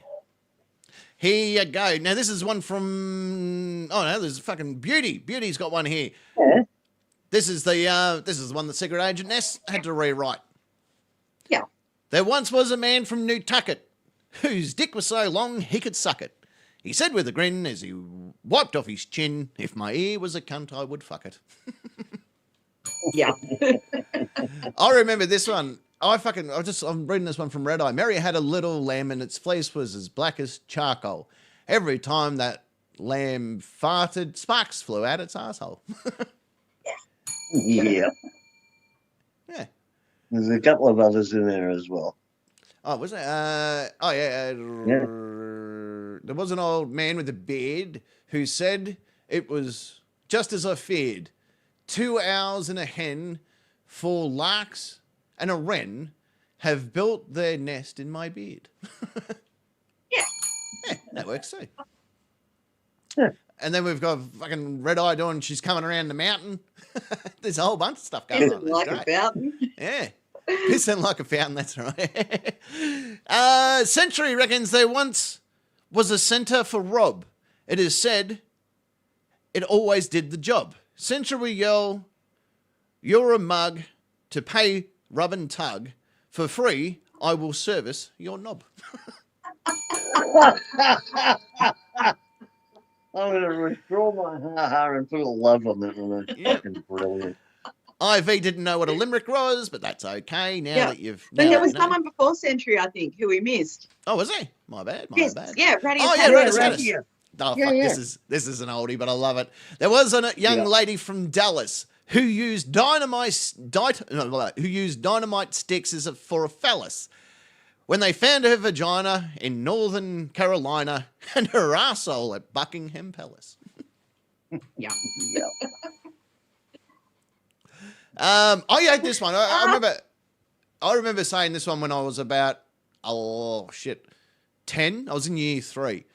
Here you go. Now, this is one from... Oh, no, there's fucking Beauty. Beauty's got one here. Yeah. This is the one that Secret Agent Ness had to rewrite. Yeah. There once was a man from Newtucket whose dick was so long he could suck it. He said with a grin as he wiped off his chin, if my ear was a cunt, I would fuck it. Yeah. I remember this one. I'm reading this one from Red Eye. Mary had a little lamb and its fleece was as black as charcoal. Every time that lamb farted, sparks flew out its asshole. Yeah. Yeah. There's a couple of others in there as well. Oh, was there? There was an old man with a beard who said it was just as I feared. 2 owls and a hen, 4 larks and a wren have built their nest in my beard. Yeah. Yeah, that works too. Yeah. And then we've got fucking Red Eye doing She's Coming Around the Mountain. There's a whole bunch of stuff going on. That's Like great. a fountain. Yeah. Pissing like a fountain, that's right. Century reckons there once was a centre for Rob. It is said it always did the job. Century yell, you're a mug, to pay rub and tug. For free, I will service your knob. I'm going to withdraw my ha-ha and put a love on that one. That's fucking brilliant. IV didn't know what a limerick was, but that's okay now that you've... But now there that was you know. someone before Century, I think, who we missed. Oh, was he? My bad, my Yes, bad. yeah, Radius. Oh, yeah, Radius Hattis. Radio. Oh, Yeah, fuck, yeah. this is an oldie, but I love it. There was a young lady from Dallas who used dynamite sticks for a phallus. When they found her vagina in Northern Carolina and her arsehole at Buckingham Palace. Yeah. I hate this one. I remember saying this one when I was about 10. I was in year 3,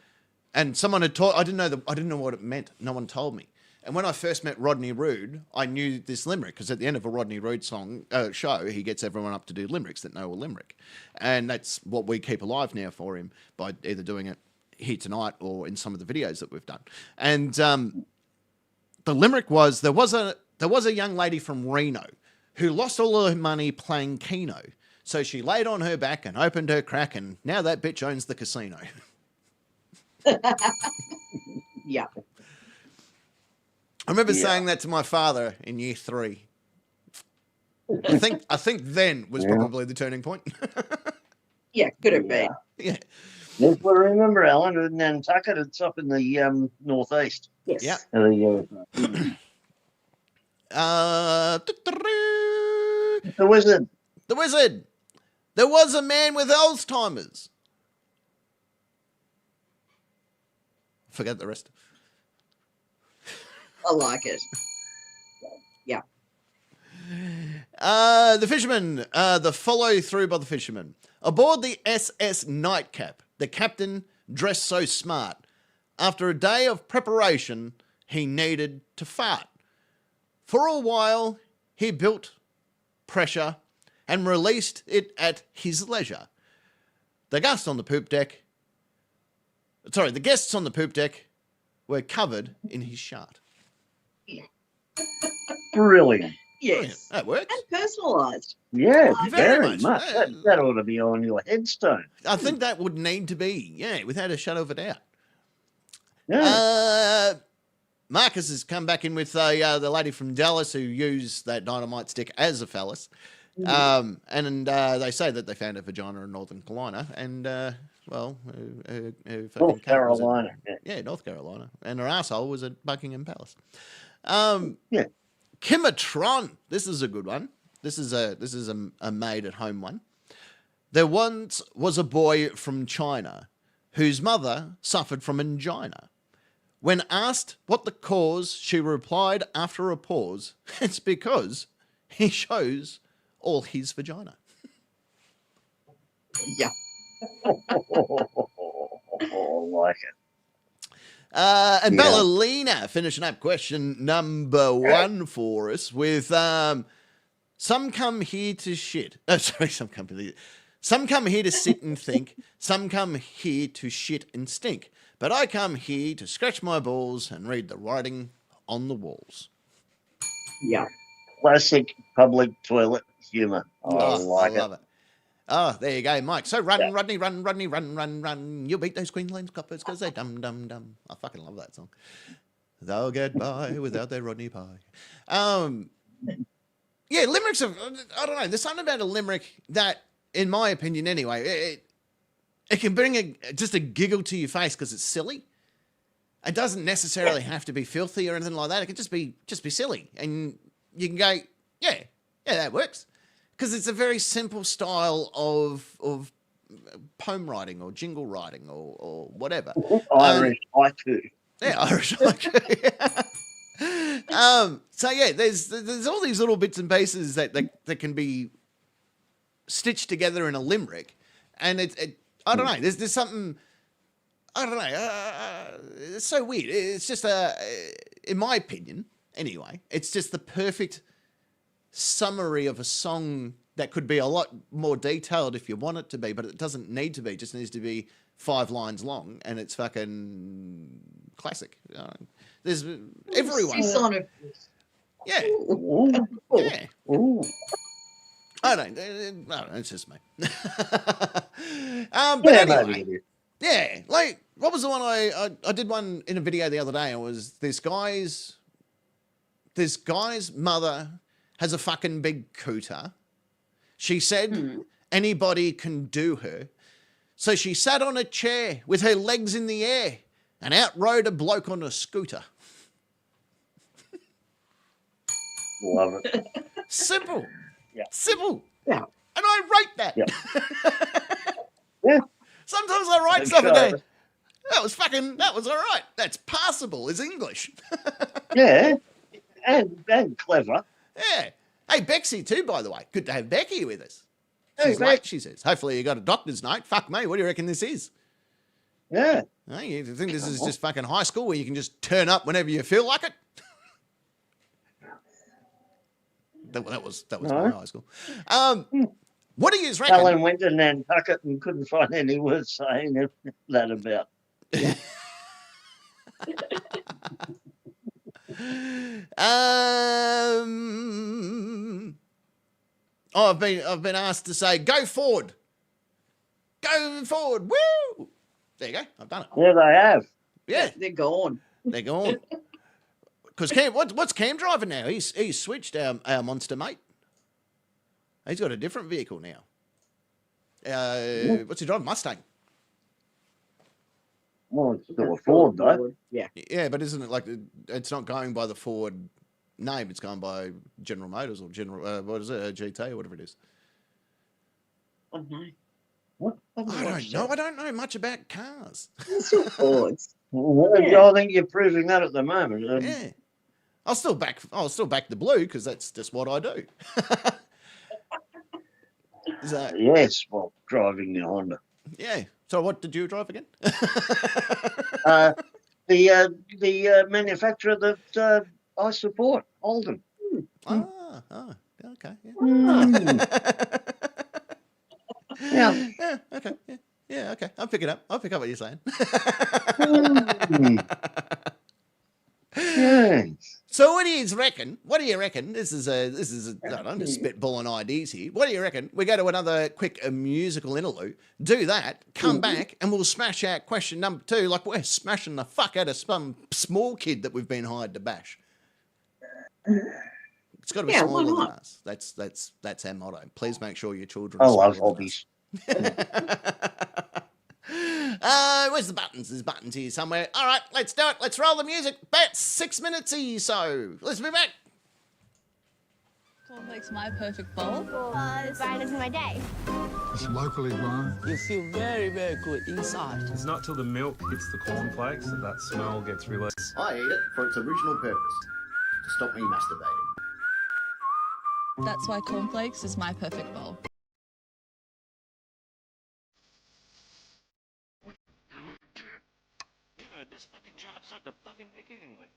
and someone had taught. I didn't know what it meant. No one told me. And when I first met Rodney Roode, I knew this limerick because at the end of a Rodney Roode show, he gets everyone up to do limericks that know a limerick, and that's what we keep alive now for him by either doing it here tonight or in some of the videos that we've done. And the limerick was there was a young lady from Reno who lost all her money playing Keno, so she laid on her back and opened her crack, and now that bitch owns the casino. Yeah. I remember saying that to my father in year 3. I think then was probably the turning point. Yeah, could have been. Yeah. Yes, well, remember, Alan, in Nantucket, it's up in the northeast. Yes. Yeah. The The Wizard. Wizard. There was a man with Alzheimer's. Forget the rest. I like it. Yeah. The fisherman, the follow through by the fisherman. Aboard the SS Nightcap, the captain dressed so smart. After a day of preparation, he needed to fart. For a while, he built pressure and released it at his leisure. The guests on the poop deck were covered in his shart. Brilliant. Yes. That works. And personalised. Yeah, Very very much. much. That ought to be on your headstone. I think that would need to be, without a shadow of a doubt. Yeah. Marcus has come back in with the lady from Dallas who used that dynamite stick as a phallus. And they say that they found a vagina in Northern Carolina. And, her fucking North cunt was Carolina. North Carolina. And her asshole was at Buckingham Palace. Yeah. Kimatron. This is a good one. This is a made at home one. There once was a boy from China whose mother suffered from angina. When asked what the cause, she replied after a pause, it's because he shows all his vagina. Yeah. Like it. And Yeah. Ballerina finishing up question number 1 for us with some come here to shit. Oh, sorry, some come here to sit and think. Some come here to shit and stink. But I come here to scratch my balls and read the writing on the walls. Yeah. Classic public toilet humour. I Oh, like I love it. Oh, there you go, Mike. So run, Rodney, run, Rodney, run. You'll beat those Queensland coppers because they're dumb. I fucking love that song. They'll get by without their Rodney Pie. Yeah, limericks are, I don't know, there's something about a limerick that, in my opinion anyway, it can bring just a giggle to your face because it's silly. It doesn't necessarily have to be filthy or anything like that. It can just be silly. And you can go, yeah, that works. Because it's a very simple style of poem writing or jingle writing or whatever. Irish haiku. Yeah, Irish haiku. So yeah, there's all these little bits and pieces that can be stitched together in a limerick, and I don't know. There's something, I don't know. It's so weird. It's just in my opinion, anyway, it's just the perfect summary of a song that could be a lot more detailed if you want it to be, but it doesn't need to be. It just needs to be 5 lines long, and it's fucking classic. There's everyone. Yeah. Yeah. I don't know. It's just me. But anyway, yeah. Like, what was the one I did one in a video the other day? It was this guy's mother has a fucking big cooter. She said anybody can do her. So she sat on a chair with her legs in the air and outrode a bloke on a scooter. Love it. Simple. Yeah. Simple. Yeah. And I write that. Yeah. Yeah. Sometimes I write stuff and go, that was all right. That's passable is English. Yeah. And clever. Yeah. Hey, Bexy too, by the way. Good to have Becky with us. Hey, She's late, she says. Hopefully you got a doctor's note. Fuck me, what do you reckon this is? Yeah. Hey, you think this is just fucking high school where you can just turn up whenever you feel like it? That was my high school. What do you reckon? Alan went to Nantucket and couldn't find any words saying that about. I've been asked to say, go forward. Go forward. Woo! There you go. I've done it. Yeah, they have. Yeah. They're gone. They're gone. Because Cam, what's Cam driving now? He's switched our monster mate. He's got a different vehicle now. What's he driving? Mustang. Well, it's still a Ford, though. Yeah. Yeah, but isn't it like it's not going by the Ford name? It's going by General Motors or General what is it, GT or whatever it is. Oh no. What? I don't know. I don't know much about cars. Fords. Well, I think you're proving that at the moment. Yeah, I'll still back the blue because that's just what I do. So, Yes, well, driving the Honda. yeah. So what did you drive again? The manufacturer that I support, Holden. Okay. Yeah. Yeah, okay. Yeah, okay. I'll pick it up. I'll pick up what you're saying. Yes. So what do you reckon? This is I don't know, just spitballing ideas here. What do you reckon? We go to another quick musical interlude, do that, come back, and we'll smash out question number 2 like we're smashing the fuck out of some small kid that we've been hired to bash. It's got to be smaller than us. That's our motto. Please make sure your children are I love smaller than hobbies. Where's the buttons? There's buttons here somewhere. All right, let's do it. Let's roll the music. About 6 minutes so. Let's be back. Cornflakes my perfect bowl. Because brightens my day. It's locally grown. You feel very, very good inside. It's not till the milk hits the cornflakes that that smell gets released. I eat it for its original purpose, to stop me masturbating. That's why cornflakes is my perfect bowl. This fucking job's not the fucking big anyway.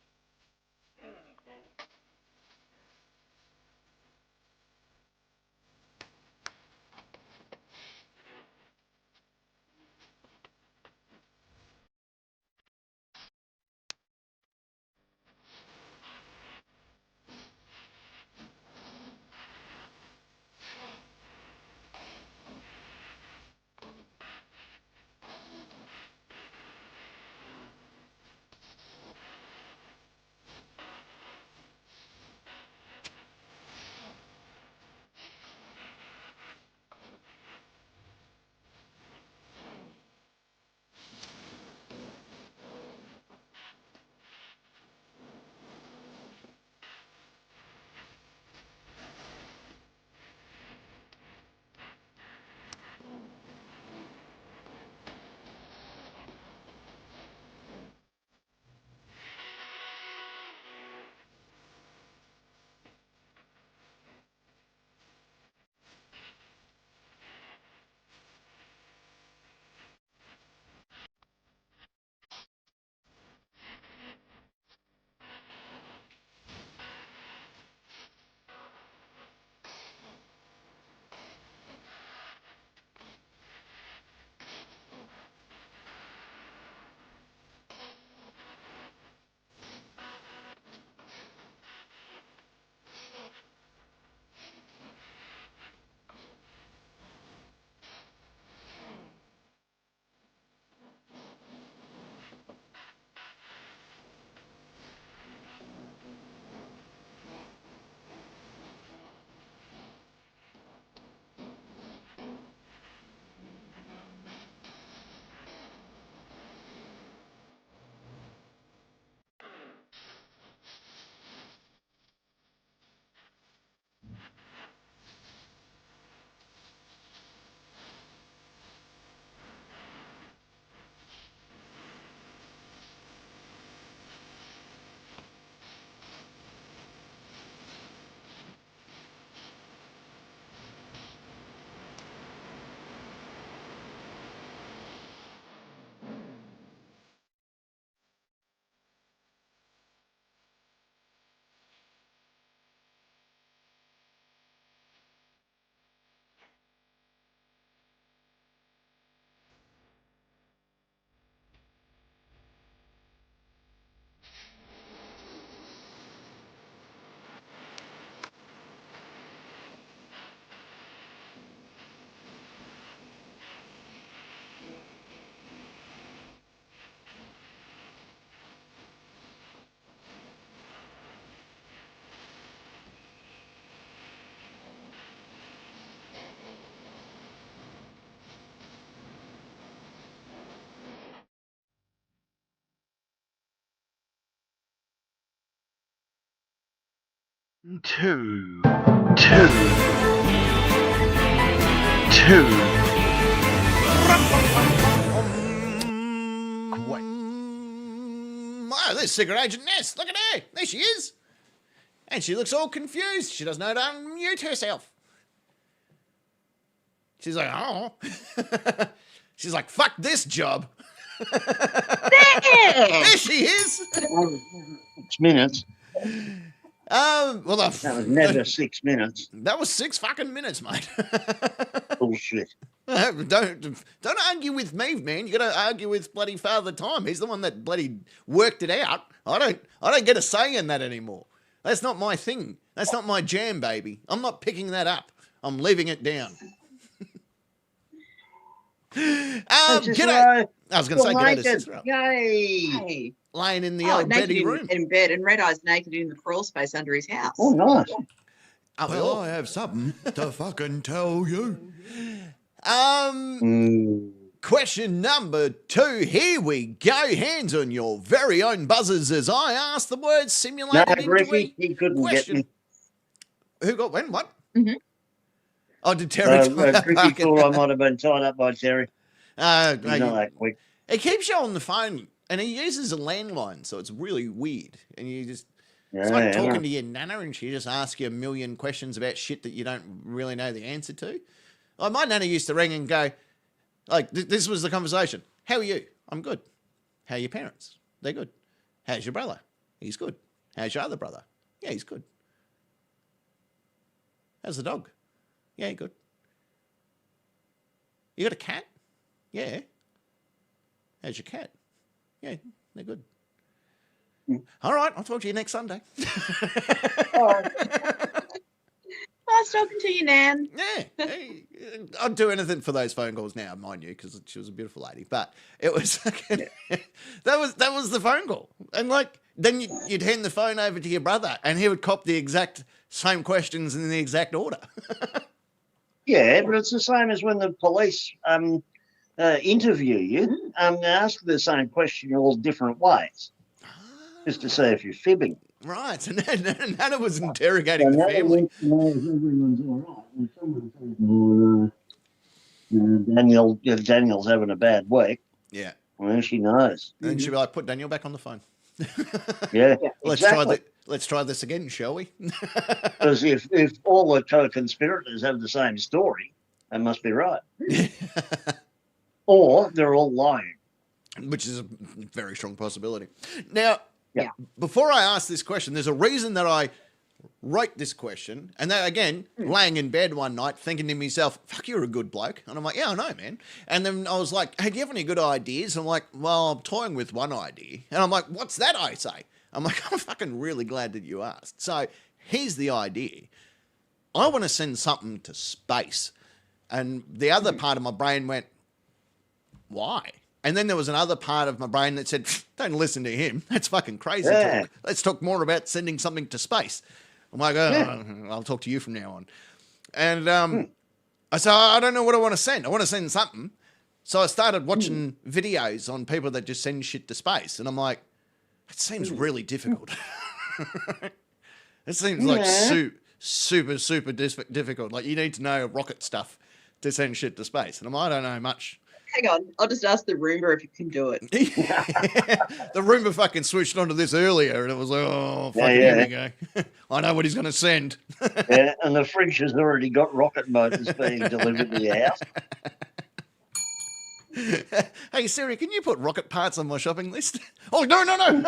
Two. Two. Great. Oh, there's Secret Agent Ness. Look at her. There she is. And she looks all confused. She doesn't know to unmute herself. She's like, oh. She's like, fuck this job. There she is. 6 minutes. Well, that was never 6 minutes. That was 6 fucking minutes, mate. Bullshit. Don't argue with me, man. You got to argue with bloody Father Time. He's the one that bloody worked it out. I don't get a say in that anymore. That's not my thing. That's not my jam, baby. I'm not picking that up. I'm leaving it down. G'day. I was going to say g'day to Cicero. Yay. Laying in the old Betty room. In bed, and Red Eye's naked in the crawl space under his house. Oh, nice. Well, I have something to fucking tell you. Question number 2. Here we go. Hands on your very own buzzers as I ask the word simulated no, into he couldn't question. get me. Who got when? What? Mhm. Oh, did Terry? Cricket thought I might have been tied up by Terry. He's not that quick. He keeps you on the phone, and he uses a landline, so it's really weird. And you just, it's like talking to your nana, and she just asks you a million questions about shit that you don't really know the answer to. Like, my nana used to ring and go, like, this was the conversation. How are you? I'm good. How are your parents? They're good. How's your brother? He's good. How's your other brother? Yeah, he's good. How's the dog? Yeah, good. You got a cat? Yeah. How's your cat? Yeah, they're good. All right, I'll talk to you next Sunday. Nice talking to you, Nan. Yeah. Hey, I'd do anything for those phone calls now, mind you, because she was a beautiful lady. But it was that was the phone call, and like then you'd hand the phone over to your brother, and he would cop the exact same questions in the exact order. Yeah, but it's the same as when the police interview you. They ask the same question in all different ways, just to see if you're fibbing. Right, and Nana was interrogating the family. Everyone's all right. When someone says, Daniel's having a bad week. Yeah. Well, she knows. And then she'd be like, put Daniel back on the phone. Yeah, Let's try this again, shall we? Because if all the co-conspirators have the same story, they must be right. Or they're all lying. Which is a very strong possibility. Now, before I ask this question, there's a reason that I wrote this question. And then again, laying in bed one night thinking to myself, fuck, you're a good bloke. And I'm like, yeah, I know, man. And then I was like, hey, do you have any good ideas? And I'm like, well, I'm toying with one idea. And I'm like, what's that, I say? I'm like, I'm fucking really glad that you asked. So here's the idea. I want to send something to space. And the other part of my brain went, why? And then there was another part of my brain that said, don't listen to him. That's fucking crazy talk. Let's talk more about sending something to space. I'm like, I'll talk to you from now on. And I said, I don't know what I want to send. I want to send something. So I started watching videos on people that just send shit to space. And I'm like, it seems really difficult. It seems like super difficult. Like, you need to know rocket stuff to send shit to space. And I'm like, I don't know much. Hang on, I'll just ask the Roomba if you can do it. The Roomba fucking switched onto this earlier, and it was like, oh, fucking here we go. I know what he's going to send. Yeah, and the fridge has already got rocket motors being delivered to your house. Hey, Siri, can you put rocket parts on my shopping list? Oh, no.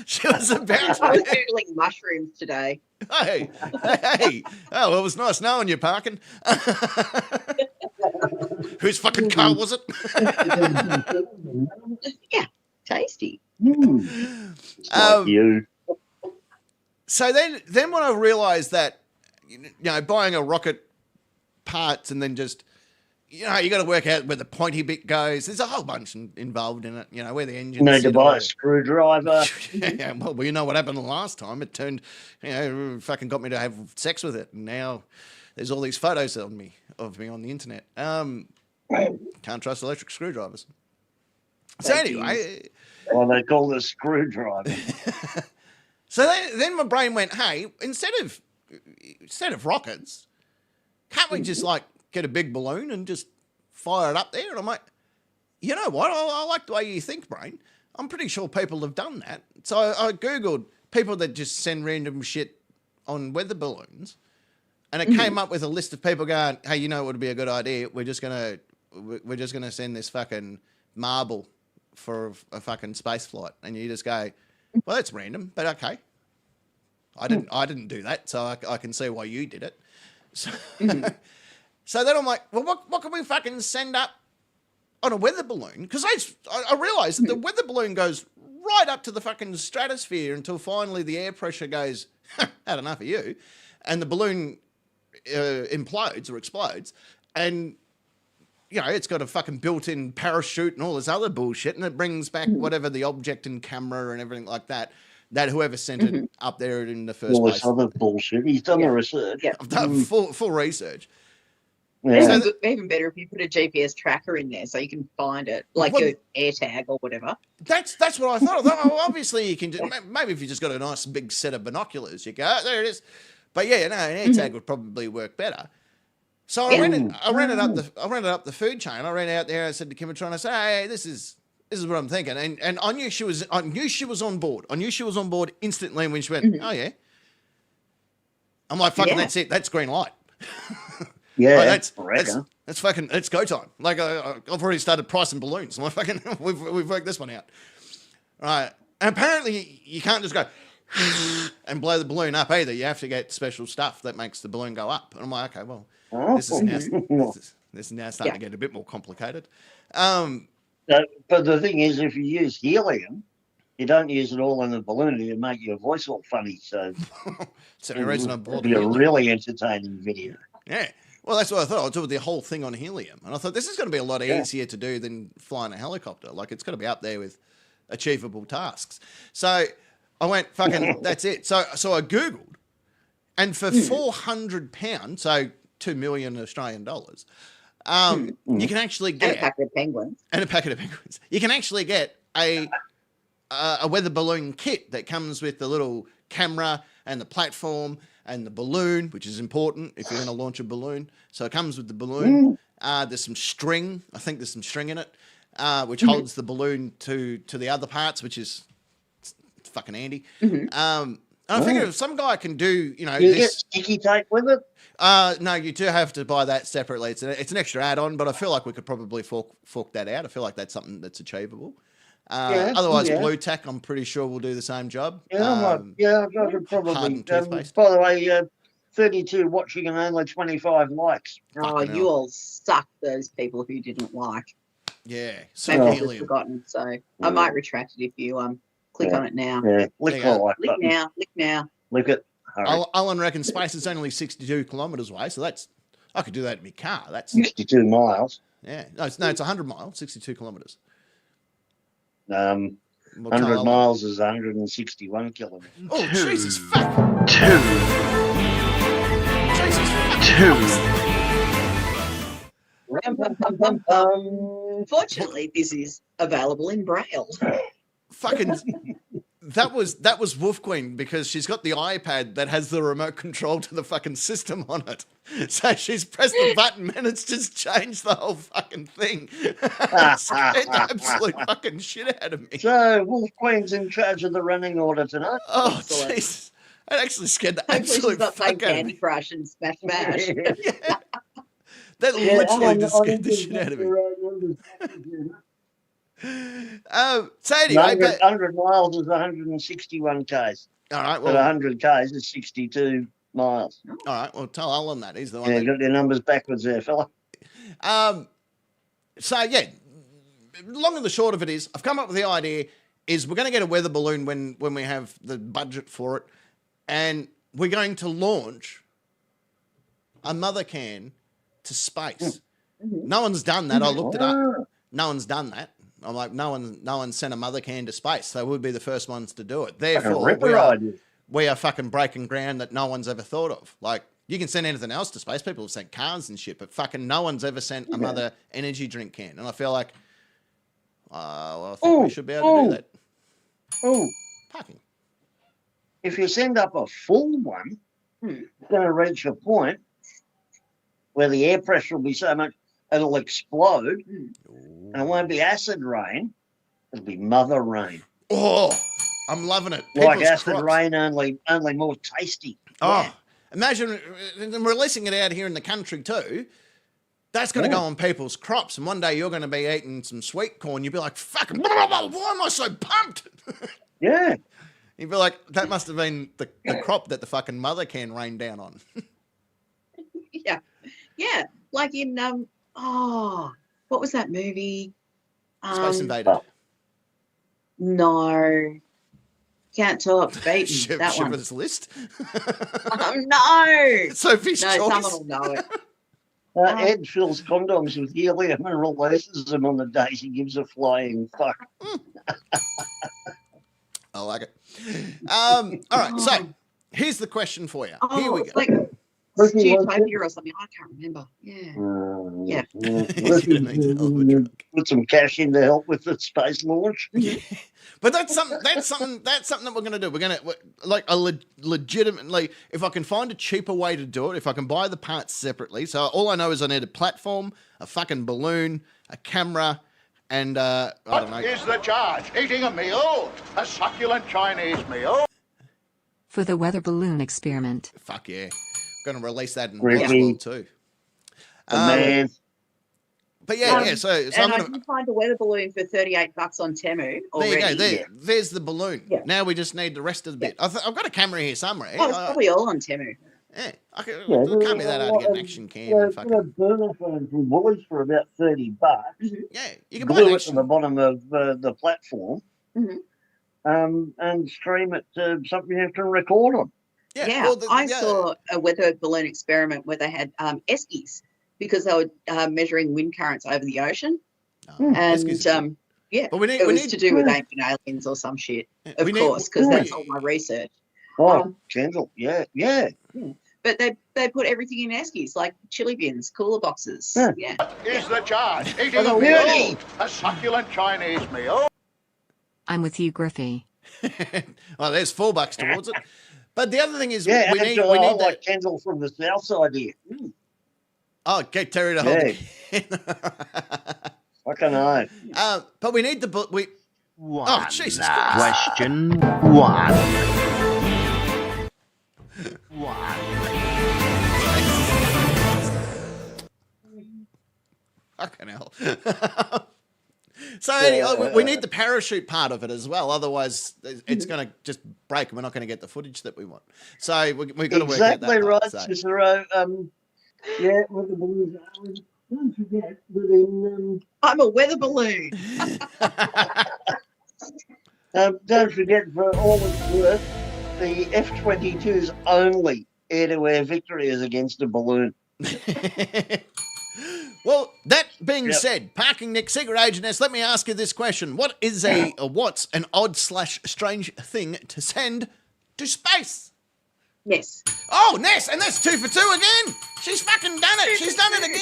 She was about to. I was Googling mushrooms today. Hey. Oh, well, it was nice knowing you, parking. Whose fucking car was it? Yeah, tasty. Like you. So then when I realised that, you know, buying a rocket parts and then just, you know, you got to work out where the pointy bit goes. There's a whole bunch involved in it, you know, where the engine. You need to buy a screwdriver. Yeah, well, you know what happened the last time. It turned, you know, fucking got me to have sex with it. And now there's all these photos of me on the internet. Can't trust electric screwdrivers. So anyway. Well, they call this screwdriver. So then my brain went, hey, instead of rockets, can't we just like get a big balloon and just fire it up there? And I'm like, you know what? I like the way you think, brain. I'm pretty sure people have done that. So I Googled people that just send random shit on weather balloons. And it came up with a list of people going, hey, you know what would be a good idea? We're just gonna send this fucking marble for a fucking space flight. And you just go, well, that's random, but okay. I didn't do that, so I can see why you did it. So, so then I'm like, well, what can we fucking send up on a weather balloon? Because I realised that the weather balloon goes right up to the fucking stratosphere until finally the air pressure goes, had enough of you, and the balloon implodes or explodes, and you know, it's got a fucking built-in parachute and all this other bullshit, and it brings back whatever the object and camera and everything like that whoever sent it up there in the first place. All this other bullshit. He's done the research. I've done full research. Yeah. Even better if you put a GPS tracker in there so you can find it, like Well, your AirTag or whatever. That's what I thought. Oh, obviously, you can do, maybe if you just got a nice big set of binoculars, you go, oh, there it is. But yeah, no, an AirTag would probably work better. So I rented up the food chain. I ran out there. I said to Kim, trying to say, hey, this is what I'm thinking. And I knew she was on board. I knew she was on board instantly when she went, oh yeah. I'm like, fucking, that's it. That's green light. Yeah, like, that's fucking, it's go time. Like I've already started pricing balloons. I'm like, fucking, we've worked this one out. Right. And apparently you can't just go and blow the balloon up either. You have to get special stuff that makes the balloon go up. And I'm like, okay, well, this is now starting to get a bit more complicated. But the thing is, if you use helium, you don't use it all in the balloon, it'll make your voice all funny. So it's the reason I'm bored. It'll be a really entertaining video. Yeah. Well, that's what I thought. I'll do the whole thing on helium. And I thought this is going to be a lot easier to do than flying a helicopter. Like, it's going to be up there with achievable tasks. So I went, fucking, that's it. So I Googled, and for £400, so 2 million Australian dollars, you can actually get... And a packet of penguins. And a packet of penguins. You can actually get a weather balloon kit that comes with the little camera and the platform and the balloon, which is important if you're going to launch a balloon. So it comes with the balloon. There's some string. I think there's some string in it, which holds the balloon to the other parts, which is fucking handy. And I figured if some guy can do, you know... You get sticky tape with it? No, you do have to buy that separately. It's an extra add-on, but I feel like we could probably fork that out. I feel like that's something that's achievable. Otherwise, blue tack, I'm pretty sure will do the same job. Yeah, I could probably. By the way, 32 watching and only 25 likes. Oh, you all suck, those people who didn't like. Yeah, so maybe I've forgotten. So I might retract it if you click on it now. Yeah, click the like button. Click now. Click it. Alan reckons space is only 62 kilometres away, so I could do that in my car. That's 62 miles. Yeah, it's 100 miles, 62 kilometres. 100 miles is 161 kilometres. Oh, Jesus, fuck. Fortunately, this is available in Braille. Fucking... That was Wolf Queen, because she's got the iPad that has the remote control to the fucking system on it. So she's pressed the button and it's just changed the whole fucking thing. Scared the absolute fucking shit out of me. So Wolf Queen's in charge of the running order tonight. Oh, jeez. That actually scared the absolute fuck out of me. Candy Crush and Smash Mash. Yeah. That literally just scared the shit out of me. So anyway, 100 miles is 161 k's. All right, well, 100 k's is 62 miles. All right, well, tell Alan that he's the one. Yeah, got your numbers backwards there, fella. So yeah, long and the short of it is, I've come up with the idea is we're going to get a weather balloon when we have the budget for it, and we're going to launch a mother can to space. No one's done that. I looked it up. No one's done that. I'm like, no one sent a mother can to space. They would be the first ones to do it. Therefore, we are fucking breaking ground that no one's ever thought of. Like, you can send anything else to space. People have sent cars and shit, but fucking no one's ever sent a mother energy drink can. And I feel like, I think we should be able to do that. Parking. If you send up a full one, it's going to reach a point where the air pressure will be so much, it'll explode. And it won't be acid rain, it'll be mother rain. Oh, I'm loving it. Like acid rain, only more tasty. Oh, imagine releasing it out here in the country too. That's going to go on people's crops. And one day you're going to be eating some sweet corn. You'll be like, fucking, why am I so pumped? Yeah. You'd be like, that must have been the crop that the fucking mother can rain down on. Yeah. Yeah. Like in, what was that movie? Space Invaders. No. Can't Talk. Beaten. That one. Schiffer's List? Oh, no. Sophie's Choice. No, someone will know it. Ed fills condoms with helium and releases them on the day she gives a flying fuck. I like it. All right, so here's the question for you. Here we go. Utopia or something. I can't remember. Yeah. Put some cash in to help with the space launch. But that's something that we're gonna do. We're gonna legitimately, if I can find a cheaper way to do it, if I can buy the parts separately. So all I know is I need a platform, a fucking balloon, a camera, and I don't know. What is the charge? Eating a meal? A succulent Chinese meal? For the weather balloon experiment. Fuck yeah. Gonna release that in Ricky. World too. Man. But yeah, so and I'm I gonna. can find a weather balloon for $38 on Temu already. There you go. There's the balloon. Yeah. Now we just need the rest of the bit. I've got a camera here somewhere. Oh, it's probably all on Temu. Yeah, it can't be that hard to get an action cam. And fucking... a burner phone from Woolies for about $30. Yeah, you can buy glue an it action. to the bottom of the platform, and stream it to something you have to record on. Yeah, well, I saw a weather balloon experiment where they had eskies because they were measuring wind currents over the ocean, and yeah, but it was to do with ancient aliens or some shit, of course, because that's all my research. Oh, Kendall, yeah. But they put everything in eskies, like chili bins, cooler boxes. Yeah. What is the charge? Eating a meal? A succulent Chinese meal? I'm with you, Griffey. Well, there's $4 towards it. But the other thing is, we need like Kendall from the south side here. Oh, get Terry to hold it. Fucking know. But we need the Oh, Jesus Christ. Question 1. Fucking hell. So anyway, we need the parachute part of it as well. Otherwise, it's going to just break and we're not going to get the footage that we want. So we've got to work out that Exactly right, part, so. Cicero. Yeah, with the balloons. Don't forget that in... I'm a weather balloon. Don't forget, for all it's worth, the F-22's only air-to-air victory is against a balloon. Well, that being said, Parking Nick, Secret Agent S, let me ask you this question. What is what's an odd/strange thing to send to space? Ness. Oh, Ness, and that's 2 for 2 again. She's fucking done it. She's done it again.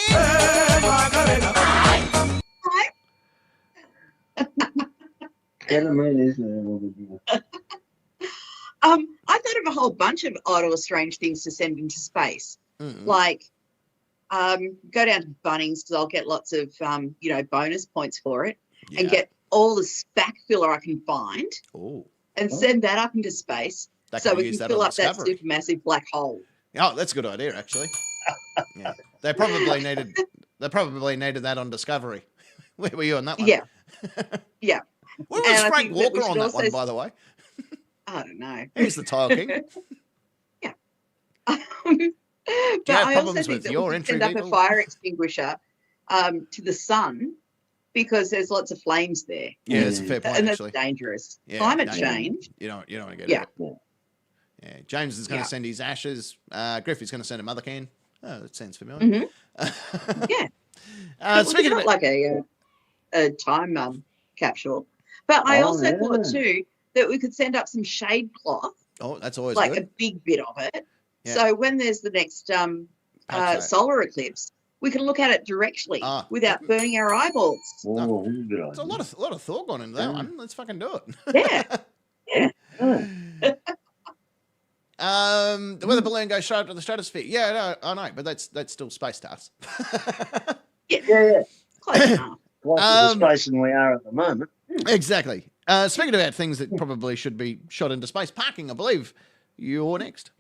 I thought of a whole bunch of odd or strange things to send into space. Like, go down to Bunnings because I'll get lots of, bonus points for it, and get all the spac filler I can find, and send that up into space so we can fill up that supermassive black hole. Oh, that's a good idea, actually. Yeah, they probably needed that on Discovery. Where were you on that one? Yeah, yeah. Where was Frank Walker on that one, by the way? I don't know. He's the Tile King. Yeah. Do you have problems with your entry send up a fire extinguisher to the sun because there's lots of flames there. Yeah, that's a fair point, and actually. That's dangerous. Yeah, Climate change. You don't want to get it. Yeah, James is going to send his ashes. Griffey's going to send a mother can. Oh, that sounds familiar. Yeah. Speaking of like a time capsule, but I also thought too that we could send up some shade cloth. Oh, that's always like good. A big bit of it. Yeah. So when there's the next solar eclipse, we can look at it directly without burning our eyeballs. Oh, There's a lot of thought gone into that one. Let's fucking do it. Yeah. The weather balloon goes straight up to the stratosphere. Yeah, no, I know, but that's still space to us. Yeah. Close enough. Closer to space than we are at the moment. Exactly. Speaking about things that probably should be shot into space, parking, I believe you're next.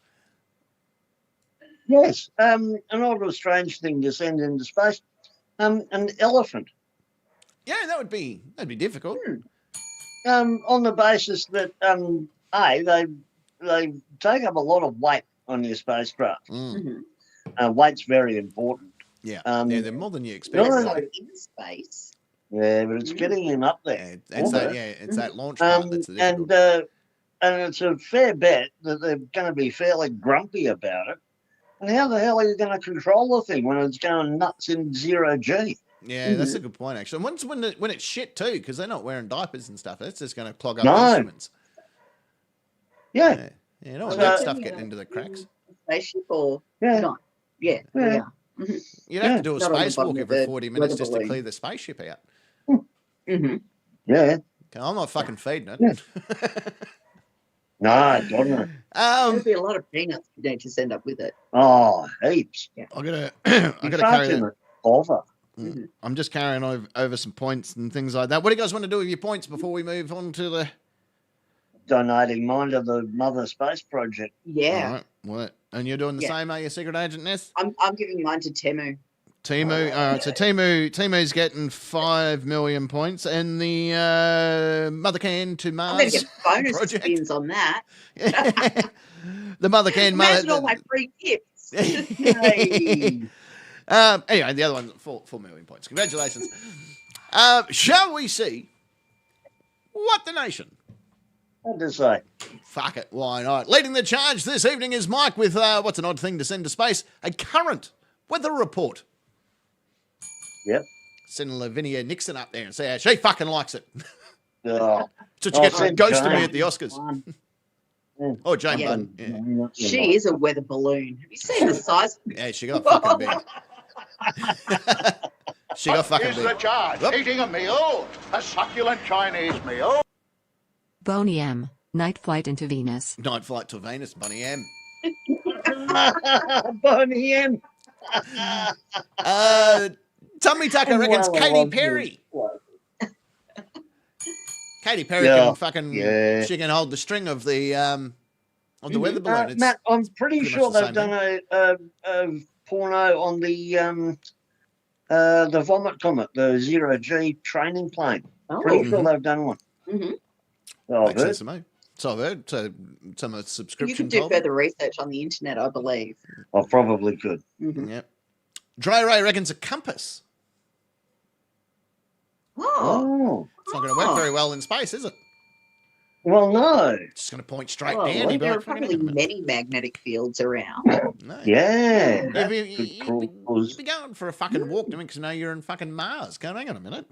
Yes, an odd or strange thing to send into space. An elephant. Yeah, that'd be difficult. On the basis that they take up a lot of weight on your spacecraft. Weight's very important. Yeah, they're more than you expect. In space. Yeah, but it's getting him up there. It's that launch part that's the difficult. And it's a fair bet that they're going to be fairly grumpy about it. And how the hell are you going to control the thing when it's going nuts in 0G? Yeah, that's a good point, actually. And when it's shit, too, because they're not wearing diapers and stuff. That's just going to clog up instruments. Yeah. You don't want that stuff getting into the cracks. spaceship or Yeah. not? Yeah, we Yeah. are. Mhm. You'd have to do a Not on the spacewalk bottom of every the 40 minutes weather just to balloon. clear the spaceship out. Mm-hmm. Yeah. Okay, I'm not fucking feeding it. Yeah. No, God no. There'd be a lot of peanuts you need to send up with it. Oh, heaps. Yeah. I gotta, I You gotta far carry too that. much bother. Mhm. I'm just carrying over some points and things like that. What do you guys want to do with your points before we move on to the? Donating mine to the Mother Space Project. Yeah. All right. What? And you're doing the Yeah. same, are you, Secret Agent Ness? I'm giving mine to Temu. Timu. All right. So Timu's getting 5 million points, and the Mother Can to I'm going to Mars get bonus project. spins on that. The Mother Can. Imagine all my free gifts. Yay. Anyway, the other one, 4 million points. Congratulations. Shall we see what the nation? What to say? Fuck it, why not? Leading the charge this evening is Mike with, what's an odd thing to send to space? A current weather report. Yep. Send Lavinia Nixon up there and say how she fucking likes it. Oh. That's what you get for send ghosting me Jane. at the Oscars. Yeah. Oh, Jane Yeah. Button. Yeah. She is a weather balloon. Have you seen the size? Yeah, she got fucking big. She got fucking Is the big. charge? Whoop. Eating a meal? A succulent Chinese meal? Boney M. Night flight into Venus. Night flight to Venus, Bunny M. Bonnie M. Tommy Tucker reckons Well, I Katy love Perry. you. Katy Perry Yeah. can fucking, Yeah. she can hold the string of the weather balloon. It's Matt, I'm pretty pretty sure much the they've same done a porno on the Vomit Comet, the Zero G training plane. Pretty sure they've done one. Mm-hmm. Oh, makes sense to me. So I've heard. So some of the You subscription could do told me. further research on the internet, I believe. I probably could. Mhm. Yep. Dry Ray reckons a compass. Oh, Oh. It's not going to work very well in space, is it? Well, no. It's just going to point straight well, down. You'd be there are like, "Fucking probably hang on a minute." many magnetic fields around. No. Yeah. You'd be, Good you'd, call, be, cause- you'd be going for a fucking walk, because now you're in fucking Mars. Going, hang on a minute.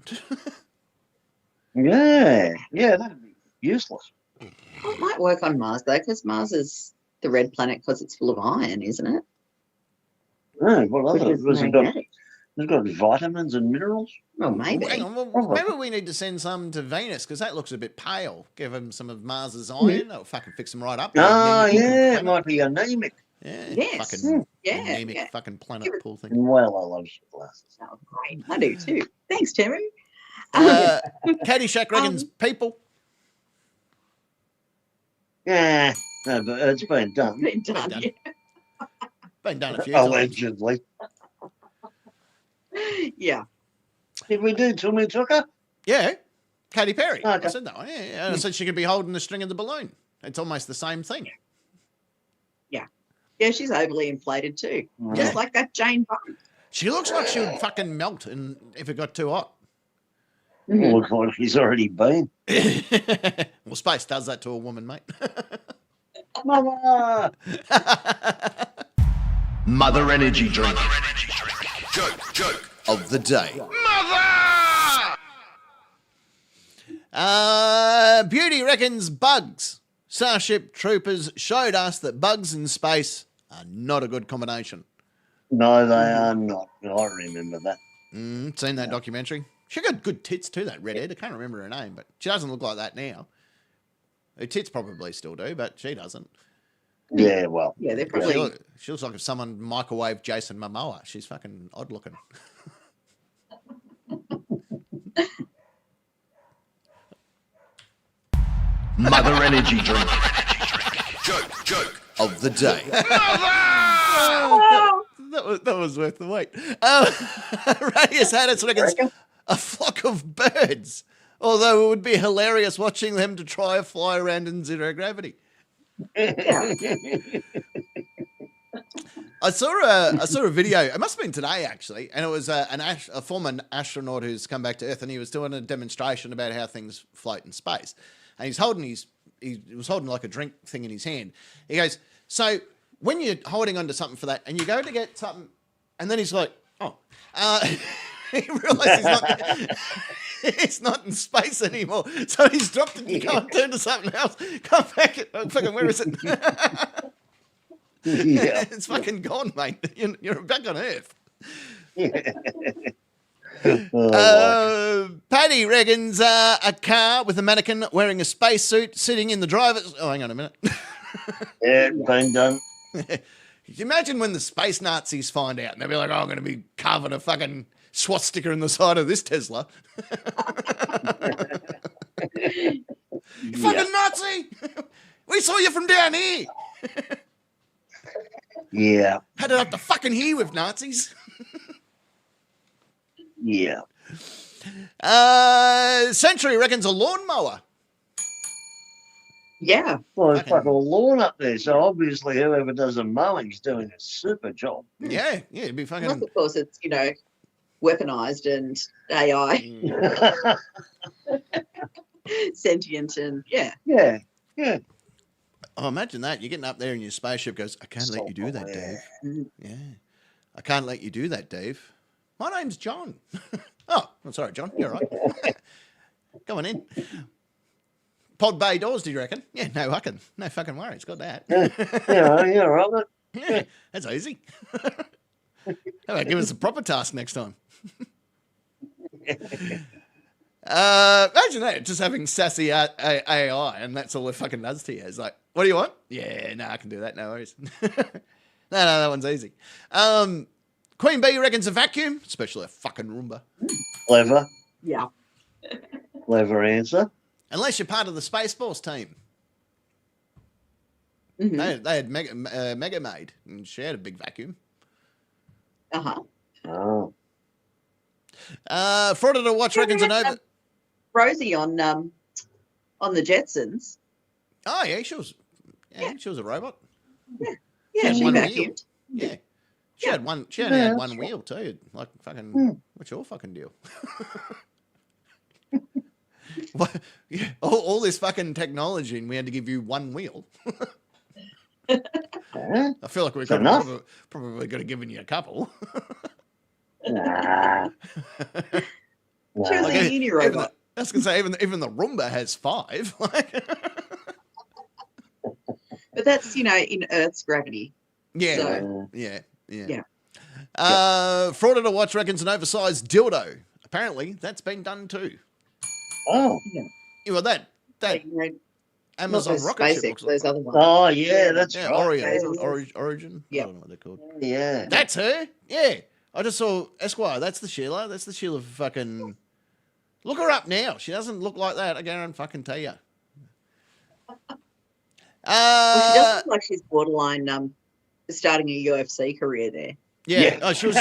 Yeah. Yeah, that'd be useless. Well, it might work on Mars, though, because Mars is the red planet because it's full of iron, isn't it? No, what Which other? is Has it got, magnetic. it's got vitamins and minerals? Well, maybe. Hang on, well, Probably. maybe we need to send some to Venus, because that looks a bit pale. Give them some of Mars's iron. That'll fucking fix them right up. Oh, Anemic looking yeah, it planet. might be anemic. Yeah, Yes. fucking Yeah, anemic yeah. fucking planet Give it- pool thing. Well, I love glasses. Oh, great. I do too. Thanks, Terry. Katie Shack reckons people. Yeah, no, but it's been done. Been done, done. yeah. Been done a few times. Allegedly. Yeah. Did we do Tommy Tucker? Yeah, Katy Perry. I Okay. said that one. Yeah, yeah. I said she could be holding the string of the balloon. It's almost the same thing. Yeah, she's overly inflated too. Yeah. Just like that Jane Button. She looks like she would fucking melt and if it got too hot. Looks like he's already been. Well, space does that to a woman, mate. Mama! Mother Energy Drink. Joke of the day. Beauty reckons bugs. Starship Troopers showed us that bugs in space are not a good combination. No, they are not. I remember that. Seen that documentary? She got good tits too, that redhead. I can't remember her name, but she doesn't look like that now. Her tits probably still do, but she doesn't. Yeah, well. Yeah, they're She, probably. she looks like if someone microwaved Jason Momoa. She's fucking odd looking. Mother Energy Drink. Joke of the day. that was worth the wait. Radius Haddis reckons a flock of birds. Although it would be hilarious watching them to try a fly around in zero gravity. I saw a video. It must have been today actually, and it was a former astronaut who's come back to Earth, and he was doing a demonstration about how things float in space. And he was holding like a drink thing in his hand. He goes, so when you're holding onto something for that, and you go to get something, and then he's like, oh, he realizes it's not in space anymore. So he's dropped it and go and turn to something else. Come back, fucking where is it? Yeah. It's fucking gone, mate. You're back on Earth. Yeah. Paddy reckons a car with a mannequin wearing a spacesuit sitting in the driver's... Oh, hang on a minute. Yeah, been done. Can you imagine when the space Nazis find out and they'll be like, oh, I'm going to be carving a fucking swastika in the side of this Tesla. You fucking Nazi! We saw you from down here. Yeah. Had it up to fucking here with Nazis. Yeah. Century reckons a lawnmower. Yeah. Well, it's like a lawn up there, so obviously whoever does the mowing's doing a super job. Yeah, it'd be fucking... Plus, of course, it's, weaponized and AI. Sentient and, Yeah. Oh, imagine that. You're getting up there and your spaceship goes, I can't let you do that, Dave. Yeah. I can't let you do that, Dave. My name's John. Oh, I'm sorry, John. You're right. Come on in. Pod bay doors, do you reckon? Yeah, no fucking worries. Got that. Yeah, right. Yeah, that's easy. How about give us a proper task next time? Imagine that, just having sassy AI and that's all it fucking does to you. It's like, what do you want? Yeah, no, I can do that. No worries. No, that one's easy. Queen Bee reckons a vacuum, especially a fucking Roomba. Clever. Yeah. Clever answer. Unless you're part of the Space Force team. Mm-hmm. They had Mega Maid, and she had a big vacuum. Uh-huh. Oh. Frauded Watch reckons an over... Rosie on the Jetsons. Oh, yeah, she was a robot. Yeah, she one vacuumed. wheel. Yeah. She had one. She only had one wheel too. Like fucking. What's your fucking deal? What? Yeah, all this fucking technology, and we had to give you one wheel. I feel like we could have probably could have given you a couple. Nah. She was a uni robot. I was gonna say even the Roomba has 5. But that's in Earth's gravity. Yeah, So- yeah. Yeah. Frauded Watch reckons an oversized dildo. Apparently, that's been done too. Oh. Yeah, well, that Amazon Not rocket ship SpaceX, looks those other ones. Oh, yeah, that's right. Origin. Yeah. I don't know what they're called. Yeah. That's her. Yeah. I just saw Esquire. That's the Sheila. That's the Sheila fucking... Look her up now. She doesn't look like that. I guarantee fucking tell you. Well, she does look like she's borderline starting a UFC career there. Yeah. Oh, she was...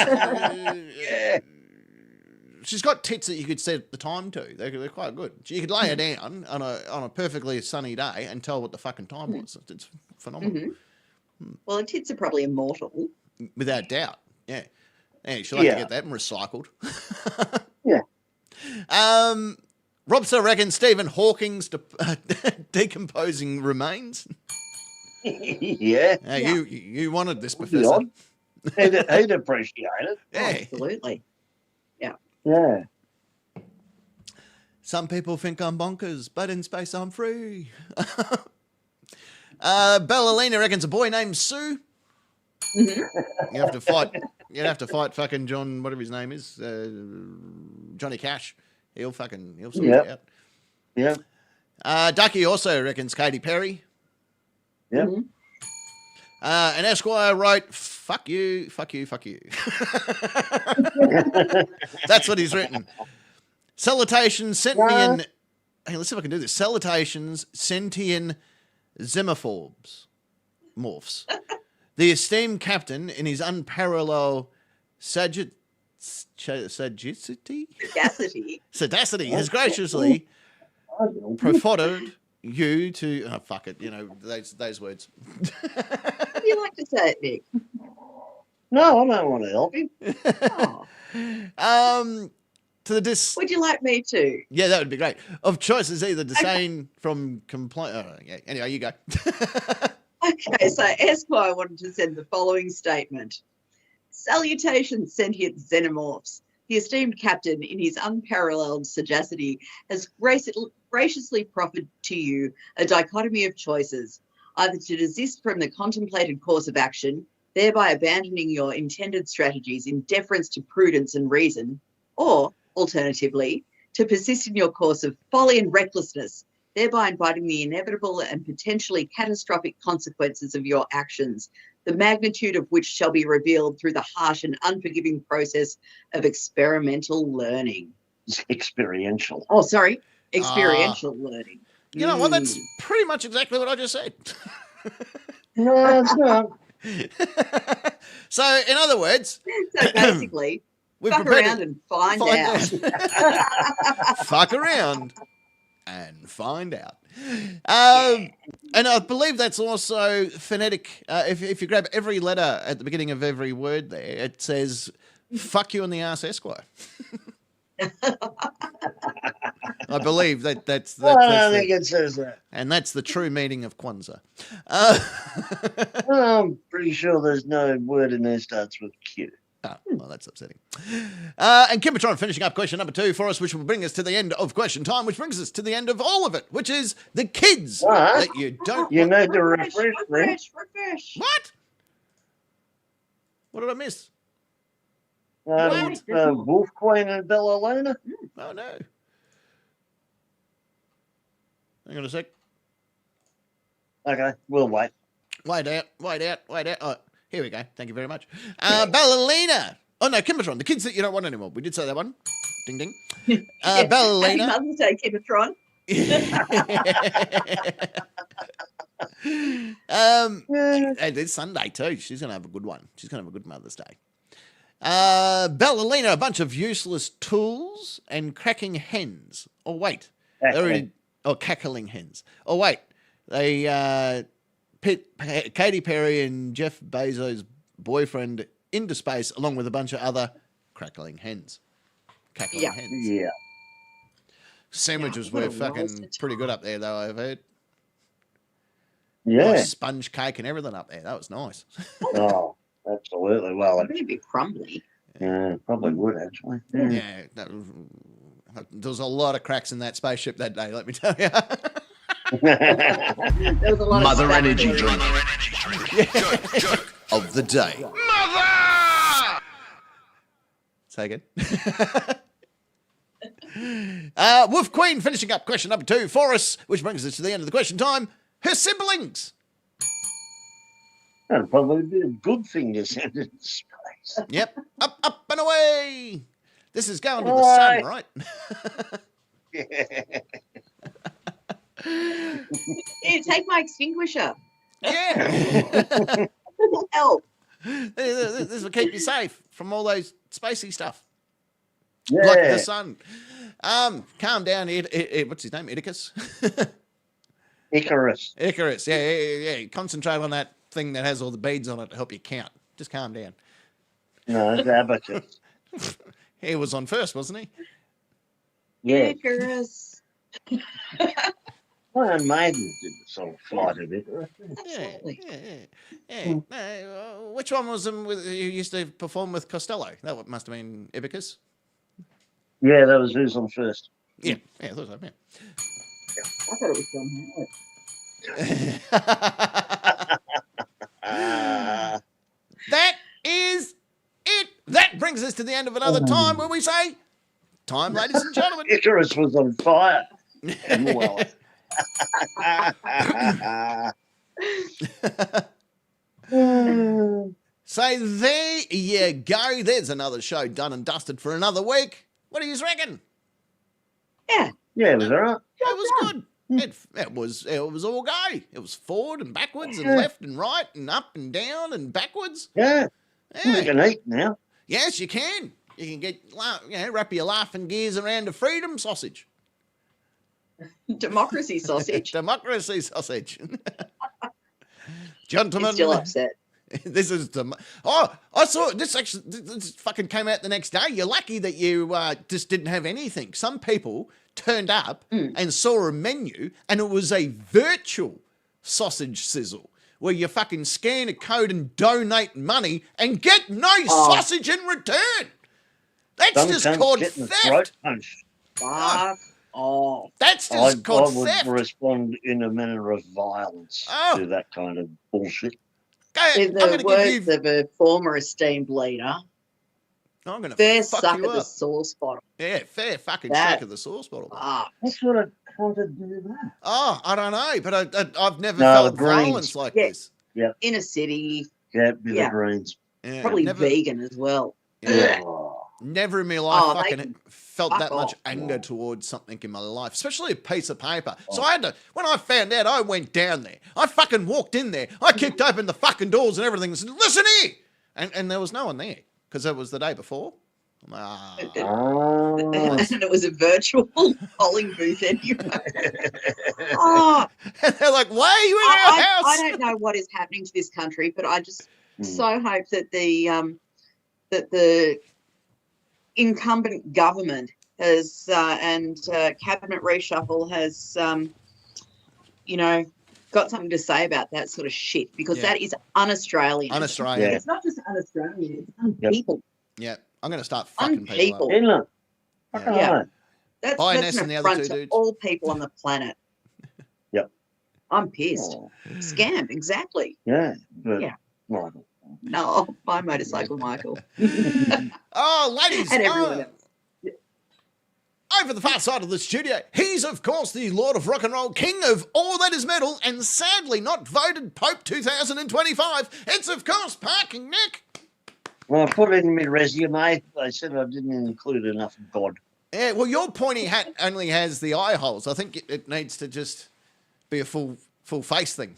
She's got tits that you could set the time to. They're quite good. You could lay her down on a perfectly sunny day and tell what the fucking time was. It's phenomenal. Mm-hmm. Well, her tits are probably immortal. Without doubt. Yeah. Yeah, she'll have to get that recycled. Yeah. Robster reckons Stephen Hawking's decomposing remains. Yeah. You wanted this, Professor. He'd appreciate it. Yeah. Absolutely. Yeah. Some people think I'm bonkers, but in space I'm free. Bellalina reckons a boy named Sue. Mm-hmm. You have to fight. You'd have to fight fucking John, whatever his name is, Johnny Cash. He'll sort you out. Yeah. Ducky also reckons Katy Perry. Yeah. Mm-hmm. And Esquire wrote, fuck you, fuck you, fuck you. That's what he's written. Salutations, sentient... Hey, let's see if I can do this. Salutations, sentient xenophobes. Morphs. The esteemed captain, in his unparalleled sagacity, has graciously proffered you to... Oh, fuck it. Those words. How do you like to say it, Nick? No, I don't want to help him. Oh. To the Would you like me to? Yeah, that would be great. Of choices, either disdain from complaint. Oh, yeah. Anyway, you go. Okay, so Esquire wanted to send the following statement. Salutations, sentient xenomorphs. The esteemed captain, in his unparalleled sagacity, has graciously proffered to you a dichotomy of choices. either to desist from the contemplated course of action, thereby abandoning your intended strategies in deference to prudence and reason, or, alternatively, to persist in your course of folly and recklessness, thereby inviting the inevitable and potentially catastrophic consequences of your actions, the magnitude of which shall be revealed through the harsh and unforgiving process of experimental learning. Experiential. Oh, sorry. Experiential learning. You know what? That's pretty much exactly what I just said. No, it's not. So, in other words, So basically, fuck around and find out. Fuck around and find out. And I believe that's also phonetic. If you grab every letter at the beginning of every word there, it says, fuck you in the ass, Esquire. I believe that's I think it says that. And that's the true meaning of Kwanzaa. I'm pretty sure there's no word in there starts with Q. Oh, well, that's upsetting. And Kimbertron finishing up question number 2 for us, which will bring us to the end of question time, which brings us to the end of all of it, which is the kids that you don't... You need to refresh. What? What did I miss? Wolf Queen and Bellalina? Oh, no. Hang on a sec. Okay, we'll wait. Wait out. Oh, here we go. Thank you very much. Ballerina. Oh, no, Kimbertron. The kids that you don't want anymore. We did say that one. Ding, ding. Ballerina. Happy Mother's Day, Kimbertron. And it's Sunday too. She's going to have a good one. She's going to have a good Mother's Day. Ballerina, a bunch of useless tools and cracking hens. Oh, wait. Cackling hens. Oh, wait. They... Katy Perry and Jeff Bezos' boyfriend into space, along with a bunch of other cackling hens. Yeah. Sandwiches were fucking pretty good up there, though, I've heard. Yeah. Nice sponge cake and everything up there. That was nice. Oh, absolutely. Well, It'd be crumbly. Yeah, probably would, actually. Yeah. There was a lot of cracks in that spaceship that day, let me tell you. There was a lot Mother of energy drink. Joke of the day. Mother! Say again. Wolf Queen finishing up question number 2 for us, which brings us to the end of the question time. Her siblings. That'd probably be a good thing to send into space. Yep. Up and away. This is going to the sun, right? Here, take my extinguisher. Yeah. Help. This will keep you safe from all those spacey stuff. Yeah. Like the sun. Calm down, what's his name? Icarus? Icarus, yeah. Concentrate on that thing that has all the beads on it to help you count. Just calm down. No, it's abacus. He was on first, wasn't he? Yeah. Icarus. Iron Maiden did the song Flight of Icarus. Yeah. Which one was him with, who used to perform with Costello? That must have been Icarus. Yeah, that was who's on first. Yeah, I thought so, yeah. I thought it was John Howard. That is it. That brings us to the end of another time where we say, time, ladies and gentlemen. Icarus was on fire. And well. So there you go. There's another show done and dusted for another week. What do you reckon? Yeah, it was all right. It was good. It was all go. It was forward and backwards and left and right and up and down and backwards. Yeah. You can eat now. Yes, you can. You can get, wrap your laughing gears around a freedom sausage. Democracy sausage. Democracy sausage. Gentlemen. He's still upset. This is I saw this actually. This fucking came out the next day. You're lucky that you just didn't have anything. Some people turned up and saw a menu, and it was a virtual sausage sizzle where you fucking scan a code and donate money and get no sausage in return. That's just called theft. Fuck. Oh, That's I just called would theft. respond in a manner of violence to that kind of bullshit. in the words of a former esteemed leader, I'm going to fair fuck suck you of the up. sauce bottle. Yeah, fair fucking That- suck of the sauce bottle. What sort of cunt would do that? Oh, I don't know, but I've never No, felt the Greens. violence like Yeah. this. Yeah, In a city, yeah, be Yeah. the Greens. Yeah, probably never, vegan as well. yeah, Oh, never in my life Oh, they fucking can felt fuck that much off. anger towards something in my life, especially a piece of paper. So I had to, when I found out, I went down there. I fucking walked in there. I kicked open the fucking doors and everything and said, listen here. And there was no one there because it was the day before. Ah. And it was a virtual polling booth anyway. Oh, And they're like, why are you in our house? I don't know what is happening to this country, but I just so hope that the incumbent government has and cabinet reshuffle has got something to say about that sort of shit, because that is un-Australian. Un-Australian. It's not just un-Australian, it's un-people. Yeah, I'm going to start fucking people Un-people. up. England. Yeah. That's Ness an and the other affront two to dudes. all people on the planet. Yep. I'm pissed. Oh. Scammed, exactly. Yeah, but Yeah. Michael. No, my motorcycle, Michael. Oh, ladies. And everyone else. Over the far side of the studio, he's, of course, the Lord of Rock and Roll, King of all that is metal, and sadly not voted Pope 2025. It's, of course, Parking Nick. Well, I put it in my resume. I said I didn't include enough God. Yeah, well, your pointy hat only has the eye holes. I think it needs to just be a full face thing.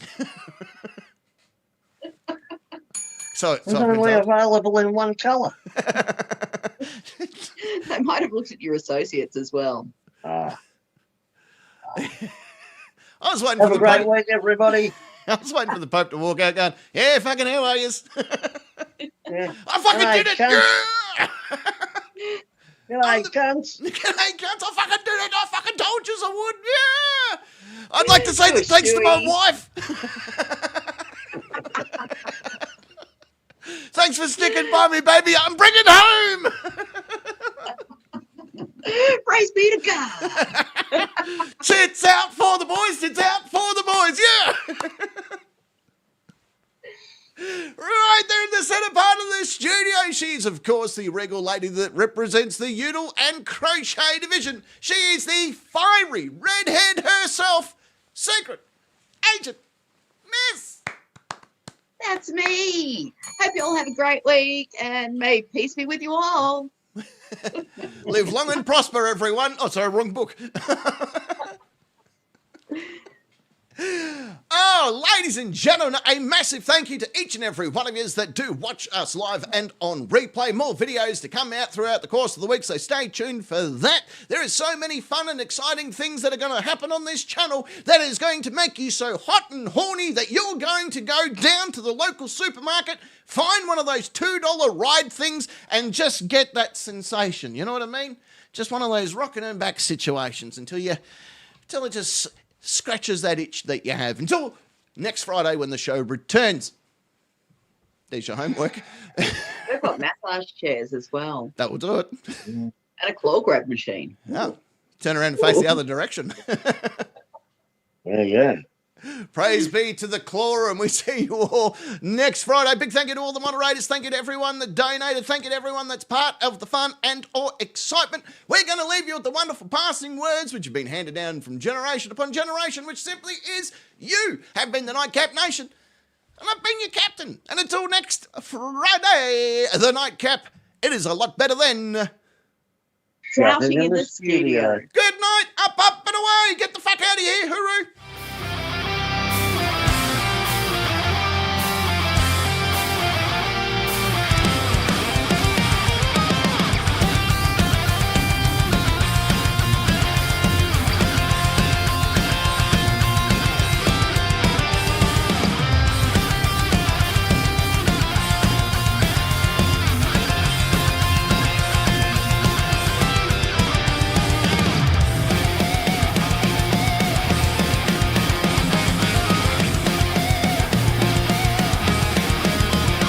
So It's only available in one colour. They might have looked at your associates as well. I was waiting Have for a the great Pope. week, everybody. I was waiting for the Pope to walk out going, yeah, fucking how are yous? Yeah. I fucking G'day, did it! cunts. Yeah! G'day, cunts. G'day, cunts, I fucking did it! I fucking told yous I would! Yeah! I'd like to say You're that thanks to my Stewie. wife. Thanks for sticking by me, baby. I'm bringing home! Praise be to God. Tits out for the boys! Tits out for the boys! Yeah! Right there in the centre part of the studio, she's, of course, the regal lady that represents the Udall and Crochet division. She is the fiery redhead herself, Secret Agent Miss. That's me. Hope you all have a great week, and may peace be with you all. Live long and prosper, everyone. Oh, sorry, wrong book. Oh, ladies and gentlemen, a massive thank you to each and every one of you that do watch us live and on replay. More videos to come out throughout the course of the week, so stay tuned for that. There is so many fun and exciting things that are going to happen on this channel that is going to make you so hot and horny that you're going to go down to the local supermarket, find one of those $2 ride things, and just get that sensation. You know what I mean? Just one of those rocking and back situations until it just scratches that itch that you have until next Friday when the show returns. There's your homework. We've got massage chairs as well, That will do it. and a claw grab machine. Oh, turn around and face the other direction. Yeah. Praise be to the claw, and we see you all next Friday. Big thank you to all the moderators. Thank you to everyone that donated. Thank you to everyone that's part of the fun and or excitement. We're going to leave you with the wonderful passing words which have been handed down from generation upon generation, which simply is, you have been the Nightcap Nation, and I've been your captain. And until next Friday, the Nightcap, it is a lot better than Shouting in the studio. Good night, up and away. Get the fuck out of here. Hooroo.